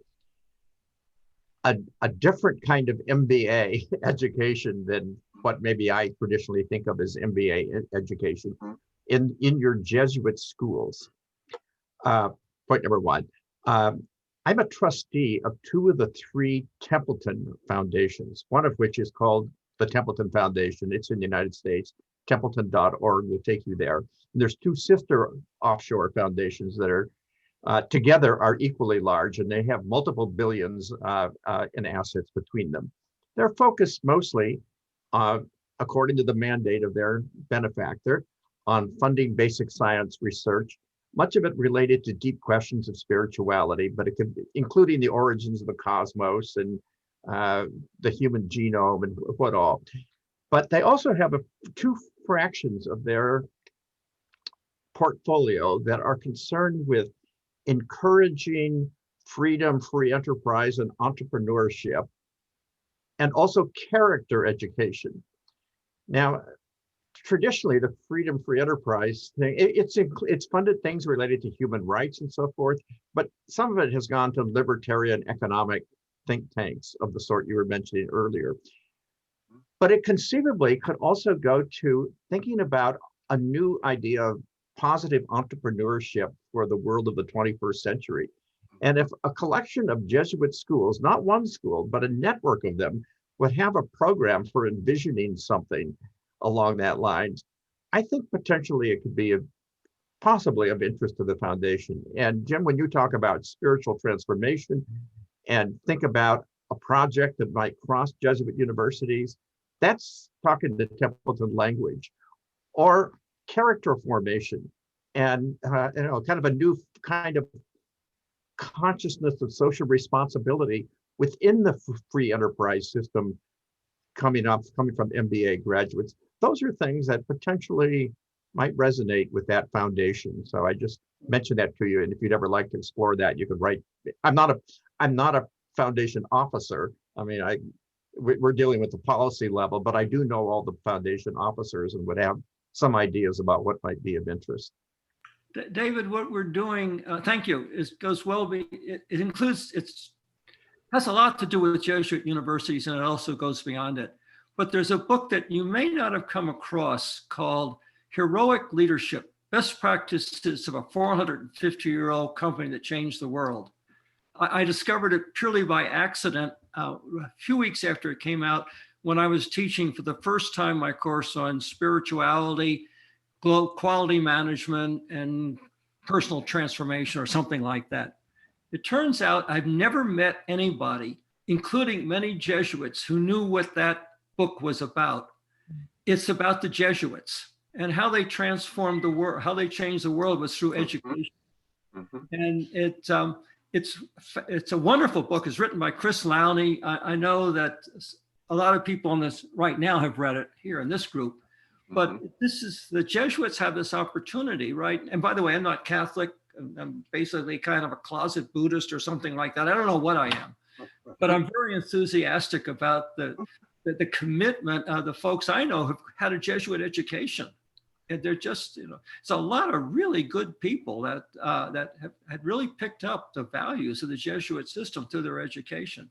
a different kind of MBA education than what maybe I traditionally think of as MBA education in your Jesuit schools. Point number one. I'm a trustee of 2 of the 3 Templeton foundations, one of which is called the Templeton Foundation. It's in the United States. Templeton.org will take you there. And there's 2 sister offshore foundations that are together are equally large, and they have multiple billions in assets between them. They're focused mostly, according to the mandate of their benefactor, on funding basic science research, much of it related to deep questions of spirituality, but it could, including the origins of the cosmos and the human genome and what all. But they also have 2 fractions of their portfolio that are concerned with encouraging freedom, free enterprise, and entrepreneurship, and also character education. Now, traditionally, the freedom, free enterprise thing, it's funded things related to human rights and so forth, but some of it has gone to libertarian economic think tanks of the sort you were mentioning earlier. But it conceivably could also go to thinking about a new idea of positive entrepreneurship for the world of the 21st century. And if a collection of Jesuit schools, not one school, but a network of them, would have a program for envisioning something along that lines, I think potentially it could be possibly of interest to the foundation. And Jim, when you talk about spiritual transformation and think about a project that might cross Jesuit universities, that's talking the Templeton language. Or character formation and kind of a new kind of consciousness of social responsibility within the free enterprise system coming from MBA graduates. Those are things that potentially might resonate with that foundation. So I just mentioned that to you, and if you'd ever like to explore that, you could write. I'm not a foundation officer. I mean, we're dealing with the policy level, but I do know all the foundation officers and would have some ideas about what might be of interest. David, what we're doing, thank you, goes well. It includes, has a lot to do with Jesuit universities, and it also goes beyond it. But there's a book that you may not have come across called Heroic Leadership, Best Practices of a 450-year-old Company That Changed the World. I discovered it purely by accident a few weeks after it came out, when I was teaching for the first time my course on spirituality, quality management, and personal transformation, or something like that. It turns out I've never met anybody, including many Jesuits, who knew what that book was about. It's about the Jesuits and how they transformed the world, how they changed the world was through education. And it's a wonderful book. It's written by Chris Lowney. I know that a lot of people on this right now have read it here in this group, but the Jesuits have this opportunity, right? And by the way, I'm not Catholic. I'm basically kind of a closet Buddhist or something like that. I don't know what I am, but I'm very enthusiastic about the commitment of the folks I know who've had a Jesuit education. And they're just, it's a lot of really good people that had really picked up the values of the Jesuit system through their education.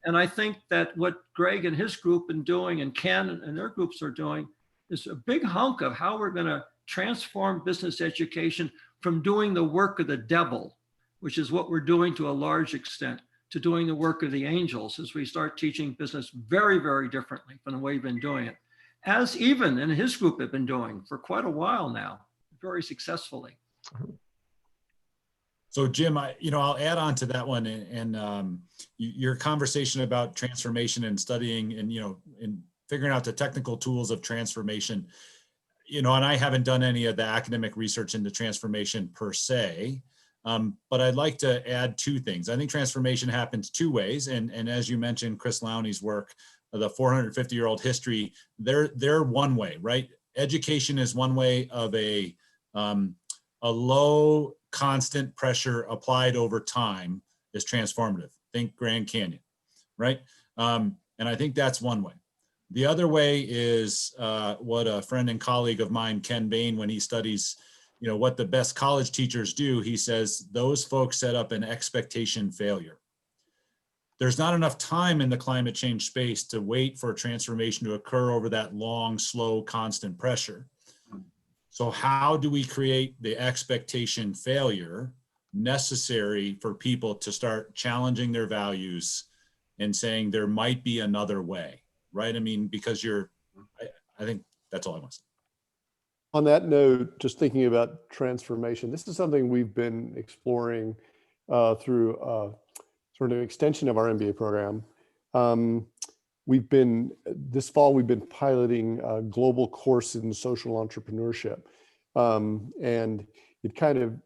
And I think that what Greg and his group are doing, and Ken and their groups are doing, is a big hunk of how we're going to transform business education from doing the work of the devil, which is what we're doing to a large extent, to doing the work of the angels as we start teaching business very, very differently from the way we've been doing it, as Eban and his group have been doing for quite a while now. very successfully. So Jim, I'll add on to that one, and your conversation about transformation and studying and, and figuring out the technical tools of transformation, and I haven't done any of the academic research into transformation per se, but I'd like to add two things. I think transformation happens two ways. And as you mentioned, Chris Lowney's work, the 450-year-old history, they're one way, right? Education is one way of a low constant pressure applied over time is transformative. Think Grand Canyon, right? And I think that's one way. The other way is what a friend and colleague of mine, Ken Bain, when he studies, what the best college teachers do, he says those folks set up an expectation failure. There's not enough time in the climate change space to wait for transformation to occur over that long, slow, constant pressure. So how do we create the expectation failure necessary for people to start challenging their values and saying there might be another way, right? I mean, because I think that's all I want to say. On that note, just thinking about transformation, this is something we've been exploring through sort of an extension of our MBA program. This fall, we've been piloting a global course in social entrepreneurship. And it kind of,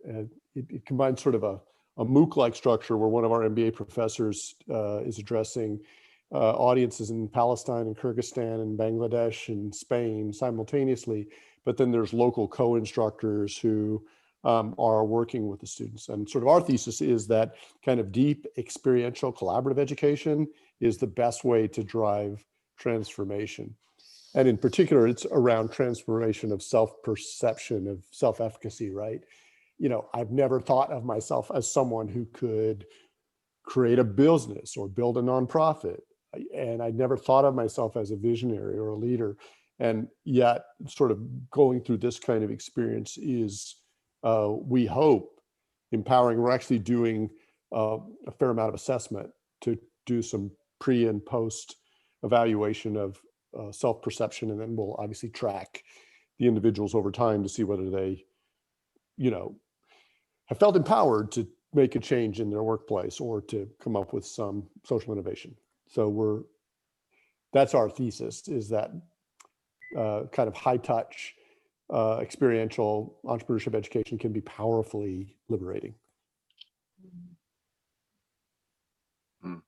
it combines sort of a MOOC-like structure where one of our MBA professors is addressing audiences in Palestine and Kyrgyzstan and Bangladesh and Spain simultaneously. But then there's local co-instructors who are working with the students. And sort of our thesis is that kind of deep experiential collaborative education is the best way to drive transformation. And in particular, it's around transformation of self-perception, of self-efficacy, right? I've never thought of myself as someone who could create a business or build a nonprofit. And I'd never thought of myself as a visionary or a leader. And yet sort of going through this kind of experience is, we hope, empowering. We're actually doing a fair amount of assessment to do some pre and post evaluation of self-perception, and then we'll obviously track the individuals over time to see whether they, have felt empowered to make a change in their workplace or to come up with some social innovation. So that's our thesis, is that kind of high touch, experiential entrepreneurship education can be powerfully liberating. Go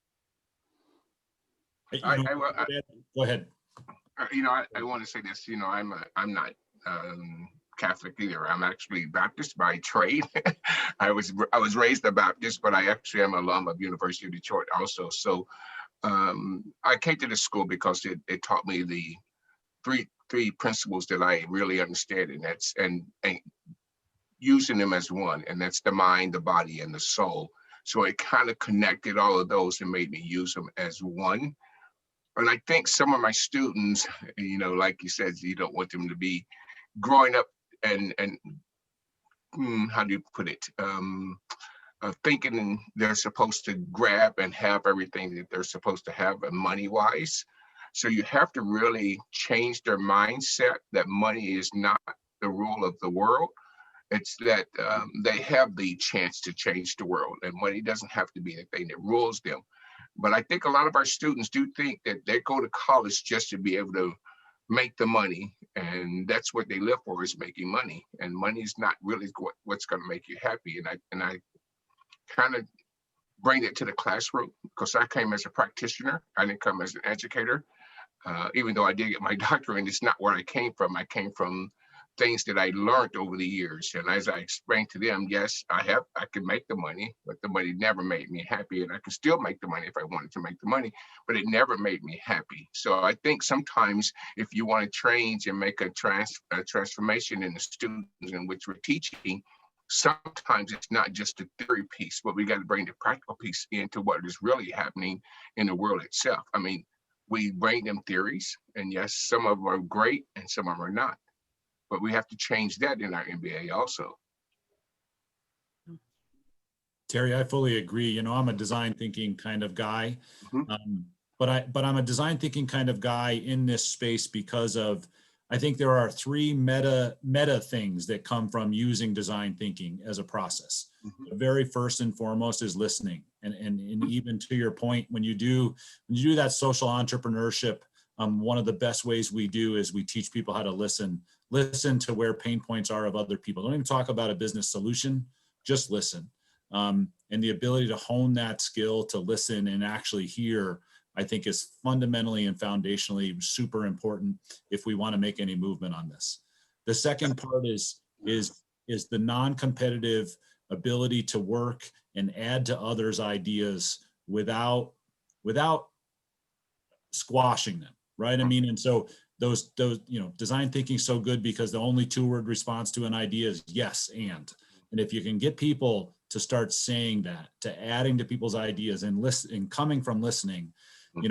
ahead. I want to say this. I'm not Catholic either. I'm actually Baptist by trade. I was raised a Baptist, but I actually am an alum of University of Detroit also. So I came to this school because it taught me the three principles that I really understand, and that's and using them as one, and that's the mind, the body, and the soul. So it kind of connected all of those and made me use them as one. And I think some of my students, like you said, you don't want them to be growing up and how do you put it? Thinking they're supposed to grab and have everything that they're supposed to have money-wise. So you have to really change their mindset that money is not the rule of the world. It's that they have the chance to change the world, and money doesn't have to be the thing that rules them. But I think a lot of our students do think that they go to college just to be able to make the money, and that's what they live for, is making money. And money is not really what's going to make you happy. And I kind of bring it to the classroom, because I came as a practitioner. I didn't come as an educator. Even though I did get my doctorate, and it's not where I came from. I came from things that I learned over the years. And as I explained to them, yes, I can make the money, but the money never made me happy. And I can still make the money if I wanted to make the money, but it never made me happy. So I think sometimes if you want to change and make a transformation in the students in which we're teaching, sometimes it's not just the theory piece, but we got to bring the practical piece into what is really happening in the world itself. I mean, we bring them theories, and yes, some of them are great and some of them are not. But we have to change that in our MBA also. Terry, I fully agree. I'm a design thinking kind of guy, Mm-hmm. but I'm a design thinking kind of guy in this space because of I think there are three meta things that come from using design thinking as a process. The very first and foremost is listening. And even to your point, when you do that social entrepreneurship, one of the best ways we do is we teach people how to listen to where pain points are of other people. Don't even talk about a business solution, just listen. And the ability to hone that skill to listen and actually hear, I think, is fundamentally and foundationally super important if we want to make any movement on this. The second part is the non-competitive ability to work and add to others' ideas without squashing them, right? I mean, and so those design thinking is so good because the only two-word response to an idea is yes and if you can get people to start saying that, to adding to people's ideas and listen and coming from listening,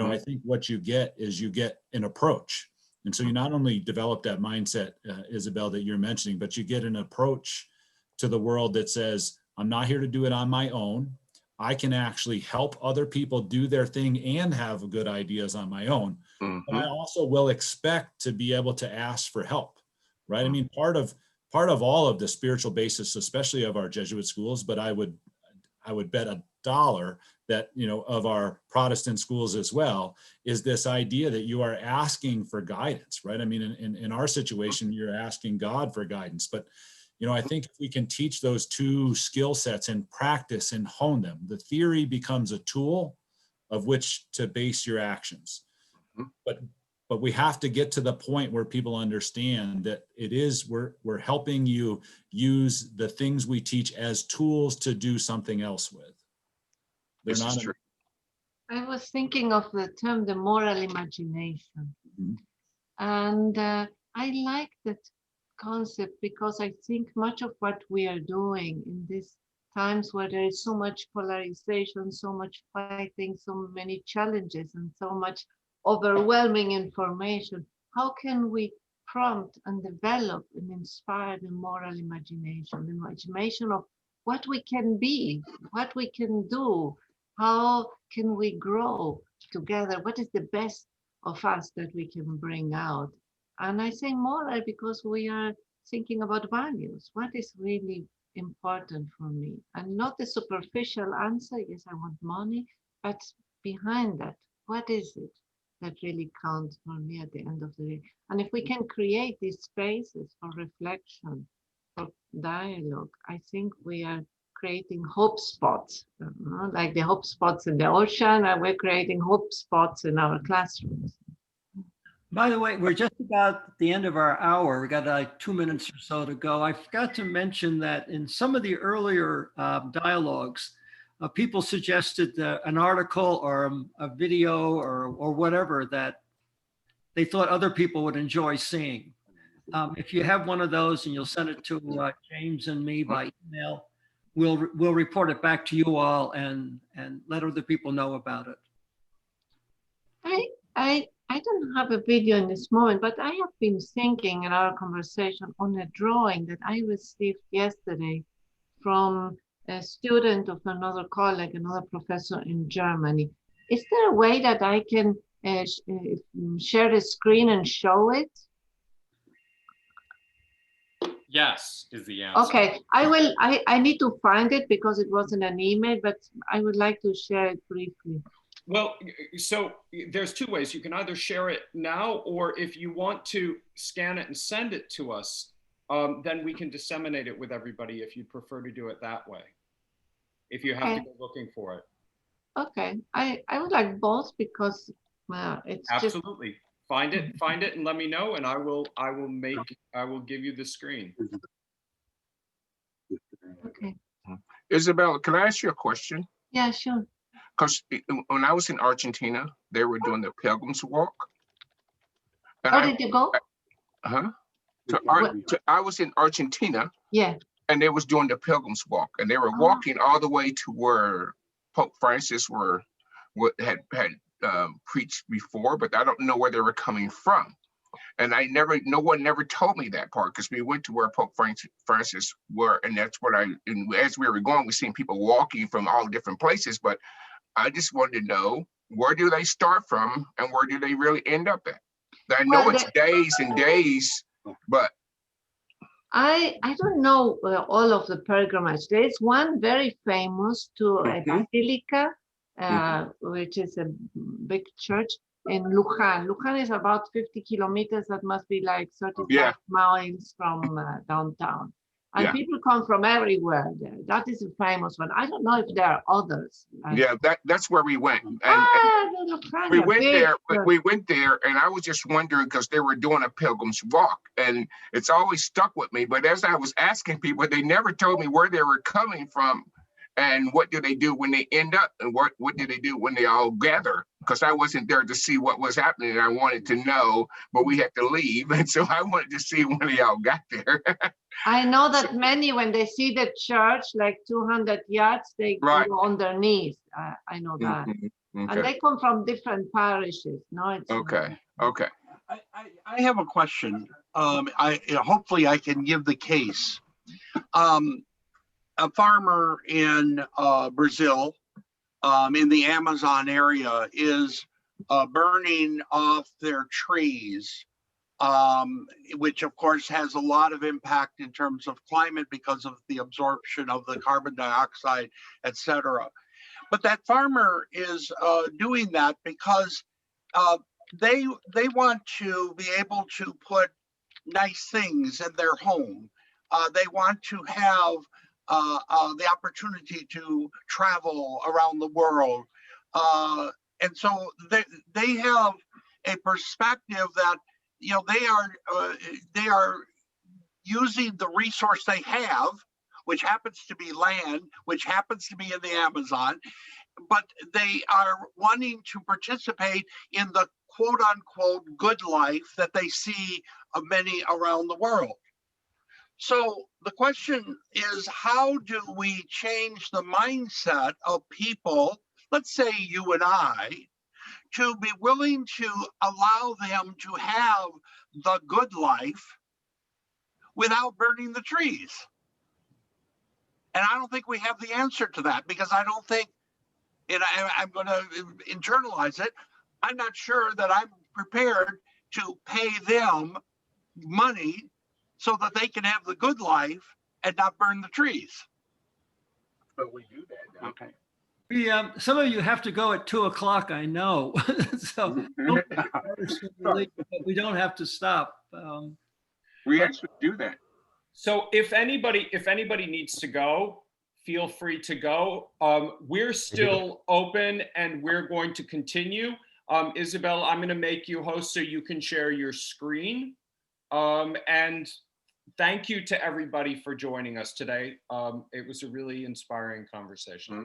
I think what you get is you get an approach. And so you not only develop that mindset, Isabel, that you're mentioning, but you get an approach to the world that says, I'm not here to do it on my own. I can actually help other people do their thing and have good ideas on my own. But I also will expect to be able to ask for help, right? I mean, part of all of the spiritual basis, especially of our Jesuit schools, but I would bet $1 that, of our Protestant schools as well, is this idea that you are asking for guidance, right? I mean, in our situation, you're asking God for guidance, but I think if we can teach those two skill sets and practice and hone them, the theory becomes a tool of which to base your actions. But we have to get to the point where people understand that we're helping you use the things we teach as tools to do something else with. This is true. I was thinking of the term, the moral imagination. And I like that concept because I think much of what we are doing in these times where there is so much polarization, so much fighting, so many challenges, and so much overwhelming information, how can we prompt and develop and inspire the moral imagination, the imagination of what we can be, what we can do, how can we grow together, what is the best of us that we can bring out. And I say moral because we are thinking about values. What is really important for me? And not the superficial answer, yes, I want money, but behind that, what is it that really counts for me at the end of the day? And if we can create these spaces for reflection, for dialogue, I think we are creating hope spots, like the hope spots in the ocean, and we're creating hope spots in our classrooms. By the way, we're just about at the end of our hour. We got like 2 minutes or so to go. I forgot to mention that in some of the earlier dialogues, people suggested an article or a video or whatever that they thought other people would enjoy seeing. If you have one of those and you'll send it to James and me by email, we'll report it back to you all and let other people know about it. I don't have a video in this moment, but I have been thinking in our conversation on a drawing that I received yesterday from a student of another colleague, another professor in Germany. Is there a way that I can share the screen and show it? Yes, is the answer. Okay, I need to find it because it wasn't an email, but I would like to share it briefly. Well, so there's two ways. You can either share it now, or if you want to scan it and send it to us, then we can disseminate it with everybody if you prefer to do it that way, if you have to go looking for it. Okay, I would like both because it's absolutely just... find it and let me know, and I will give you the screen. Okay. Isabel, can I ask you a question? Yeah, sure. Because when I was in Argentina, they were doing the Pilgrim's Walk. Where did you go? I was in Argentina. Yeah. And they was doing the Pilgrim's Walk, and they were walking all the way to where Pope Francis had preached before, but I don't know where they were coming from. And no one never told me that part, because we went to where Pope Francis were, and that's what as we were going, we seen people walking from all different places, but I just wanted to know, where do they start from and where do they really end up at? I know Well, it's days and days, but I don't know all of the pilgrimage. There is one very famous to a basilica, which is a big church in Lujan. Lujan is about 50 kilometers. That must be like 35 miles from downtown. And Yeah. people come from everywhere there. That is a famous one. I don't know if there are others. yeah, that's where we went. And the Lujan, we a went big there, church. we went there, and I was just wondering because they were doing a pilgrim's walk, and it's always stuck with me. But as I was asking people, they never told me where they were coming from, and what do they do when they end up, and what do they do when they all gather? Because I wasn't there to see what was happening, and I wanted to know, but we had to leave, and so I wanted to see when they all got there. I know that many, when they see the church, like 200 yards, they go on their knees. I know that. Okay. And they come from different parishes. No, it's Okay. I have a question. Hopefully I can give the case. A farmer in Brazil, in the Amazon area, is burning off their trees, which of course has a lot of impact in terms of climate because of the absorption of the carbon dioxide, etc. But that farmer is doing that because they want to be able to put nice things in their home. They want to have the opportunity to travel around the world. And so they have a perspective that, you know, they are using the resource they have, which happens to be land, which happens to be in the Amazon, but they are wanting to participate in the quote unquote good life that they see of many around the world. So the question is, how do we change the mindset of people, let's say you and I, to be willing to allow them to have the good life without burning the trees? And I don't think we have the answer to that, because I don't think, and I'm going to internalize it, I'm not sure that I'm prepared to pay them money so that they can have the good life and not burn the trees. But we do that now. Okay. Some of you have to go at 2 o'clock, I know. So we don't have to stop. We actually do that. So if anybody needs to go, feel free to go. We're still open and we're going to continue. Isabel, I'm going to make you host so you can share your screen. And thank you to everybody for joining us today. It was a really inspiring conversation.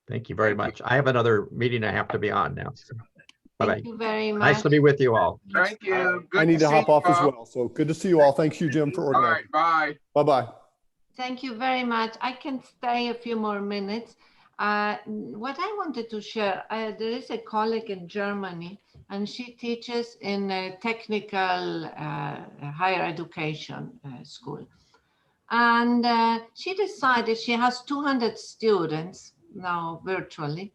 Thank you very much. I have another meeting I have to be on now. So. Bye-bye. Thank you very much. Nice to be with you all. Thank you. Good I need to hop off as Bob. well. So good to see you all. Thank you, Jim, for All organizing. right, bye. Bye-bye. Thank you very much. I can stay a few more minutes. What I wanted to share, there is a colleague in Germany, and she teaches in a technical higher education school. And she decided, she has 200 students now virtually,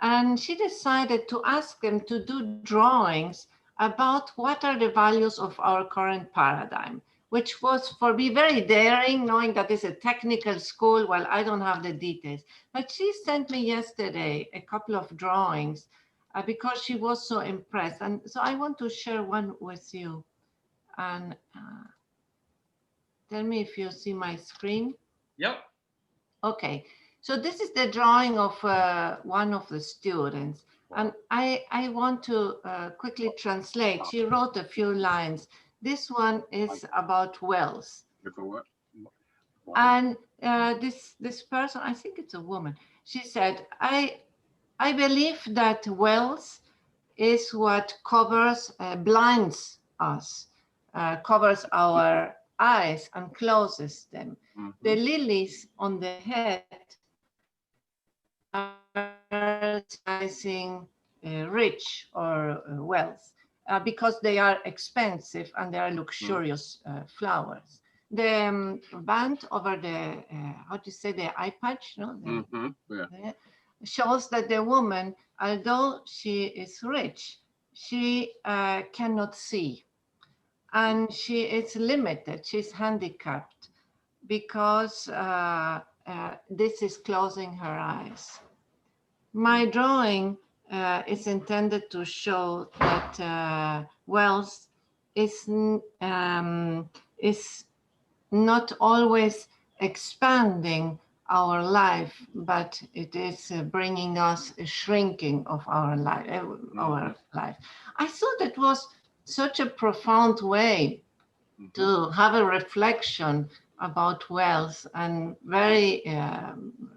and she decided to ask them to do drawings about what are the values of our current paradigm, which was for me very daring, knowing that it's a technical school. Well, I don't have the details, but she sent me yesterday a couple of drawings because she was so impressed. And so I want to share one with you. And tell me if you see my screen. Yep. Okay, so this is the drawing of one of the students. And I want to quickly translate. She wrote a few lines. This one is about wells. And this person, I think it's a woman, she said, I believe that wells is what covers, blinds us, covers our eyes and closes them. Mm-hmm. The lilies on the head are symbolizing rich or wealth. Because they are expensive and they are luxurious flowers. The band over the, how do you say, the eye patch, no? Shows that the woman, although she is rich, she cannot see, and she is limited. She's handicapped because this is closing her eyes. My drawing is intended to show that wealth is not always expanding our life, but it is bringing us a shrinking of our life. I thought it was such a profound way to have a reflection about wealth, and very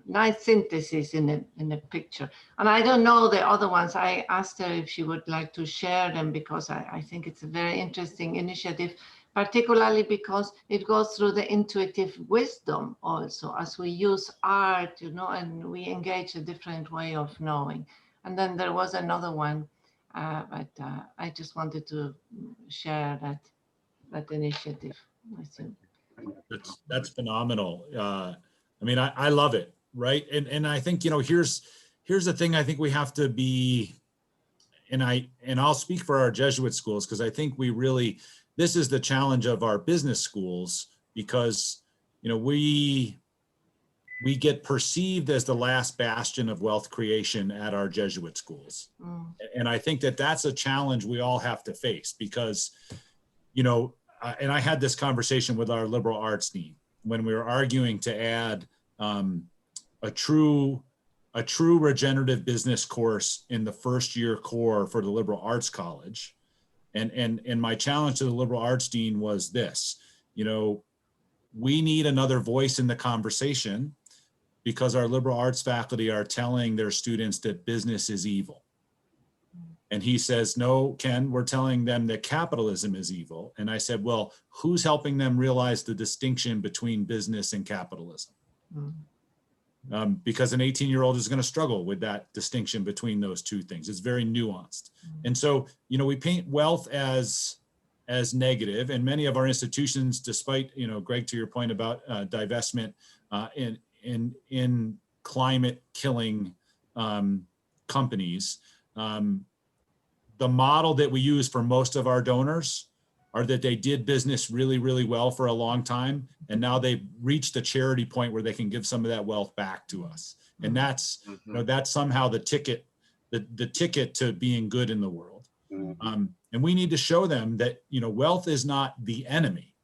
nice synthesis in a picture. And I don't know the other ones. I asked her if she would like to share them, because I think it's a very interesting initiative, particularly because it goes through the intuitive wisdom also, as we use art, you know, and we engage a different way of knowing. And then there was another one, but I just wanted to share that initiative with you. That's phenomenal. I mean, I love it, right? And I think, you know, here's the thing I think we have to be, and I'll speak for our Jesuit schools, because I think we really, this is the challenge of our business schools, because, you know, we get perceived as the last bastion of wealth creation at our Jesuit schools. And I think that that's a challenge we all have to face, because, you know, and I had this conversation with our liberal arts team when we were arguing to add a true regenerative business course in the first year core for the liberal arts college. And my challenge to the liberal arts dean was this: you know, we need another voice in the conversation, because our liberal arts faculty are telling their students that business is evil. And he says, no, Ken, we're telling them that capitalism is evil. And I said, well, who's helping them realize the distinction between business and capitalism? Because an 18-year-old is going to struggle with that distinction between those two things. It's very nuanced. And so, you know, we paint wealth as negative, and many of our institutions, despite, you know, Greg, to your point about divestment in climate killing companies, the model that we use for most of our donors are that they did business really, really well for a long time, and now they've reached the charity point where they can give some of that wealth back to us. And that's, you know, that's somehow the ticket, the ticket to being good in the world. And we need to show them that, you know, wealth is not the enemy,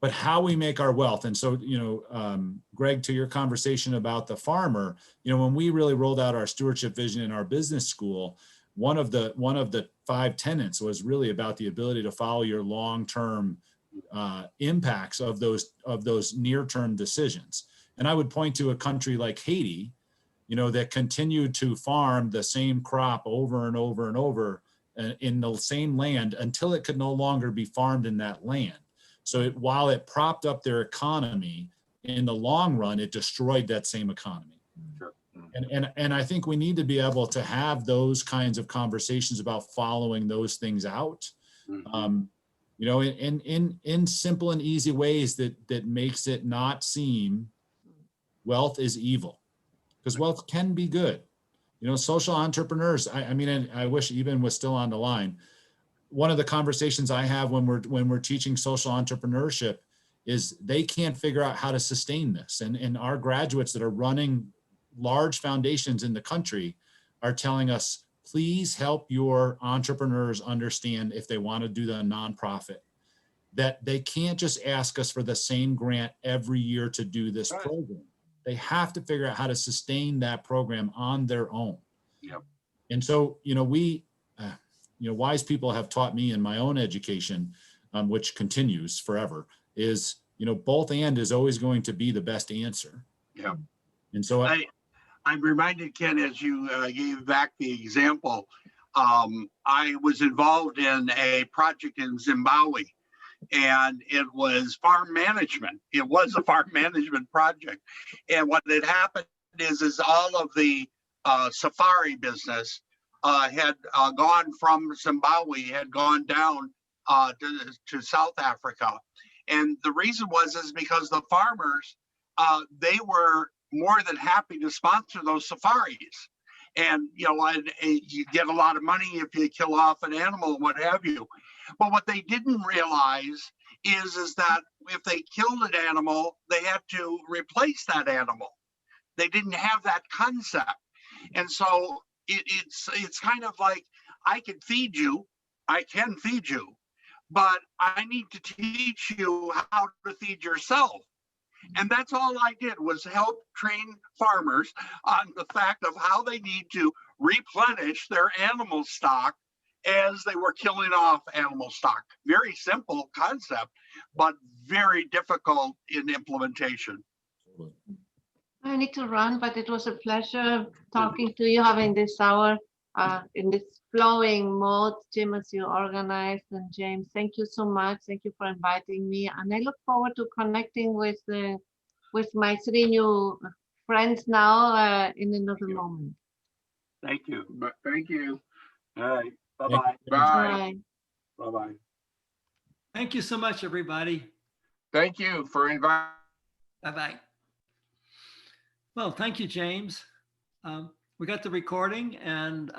but how we make our wealth. And so, you know, Greg, to your conversation about the farmer, you know, when we really rolled out our stewardship vision in our business school, one of the 5 tenets was really about the ability to follow your long-term impacts of those near-term decisions. And I would point to a country like Haiti, you know, that continued to farm the same crop over and over and over in the same land until it could no longer be farmed in that land. So while it propped up their economy, in the long run, it destroyed that same economy. Sure. And I think we need to be able to have those kinds of conversations about following those things out, you know, in simple and easy ways that makes it not seem wealth is evil, because wealth can be good. You know, social entrepreneurs, I mean, and I wish Eban was still on the line. One of the conversations I have when we're teaching social entrepreneurship is they can't figure out how to sustain this. And our graduates that are running large foundations in the country are telling us, please help your entrepreneurs understand, if they want to do the nonprofit, that they can't just ask us for the same grant every year to do this program. They have to figure out how to sustain that program on their own. Yep. And so, you know, we, you know, wise people have taught me in my own education, which continues forever, is, you know, both and is always going to be the best answer. Yeah. And so I'm reminded, Ken, as you gave back the example, I was involved in a project in Zimbabwe, and it was farm management. It was a farm management project. And what had happened is all of the safari business had gone from Zimbabwe, had gone down to South Africa. And the reason is because the farmers, they were more than happy to sponsor those safaris. and you get a lot of money if you kill off an animal, what have you. But what they didn't realize is that if they killed an animal, they had to replace that animal. They didn't have that concept. And so it's kind of like, I can feed you, but I need to teach you how to feed yourself. And that's all I did, was help train farmers on the fact of how they need to replenish their animal stock as they were killing off animal stock. Very simple concept, but very difficult in implementation. I need to run, but it was a pleasure talking to you, having this hour in this flowing mode, Jim, as you organized. And James, thank you so much. Thank you for inviting me. And I look forward to connecting with my 3 new friends now in another moment. Thank you. Thank you. All right. Bye-bye. Bye. Bye. Bye-bye. Thank you so much, everybody. Thank you for inviting. Bye-bye. Well, thank you, James. We got the recording, and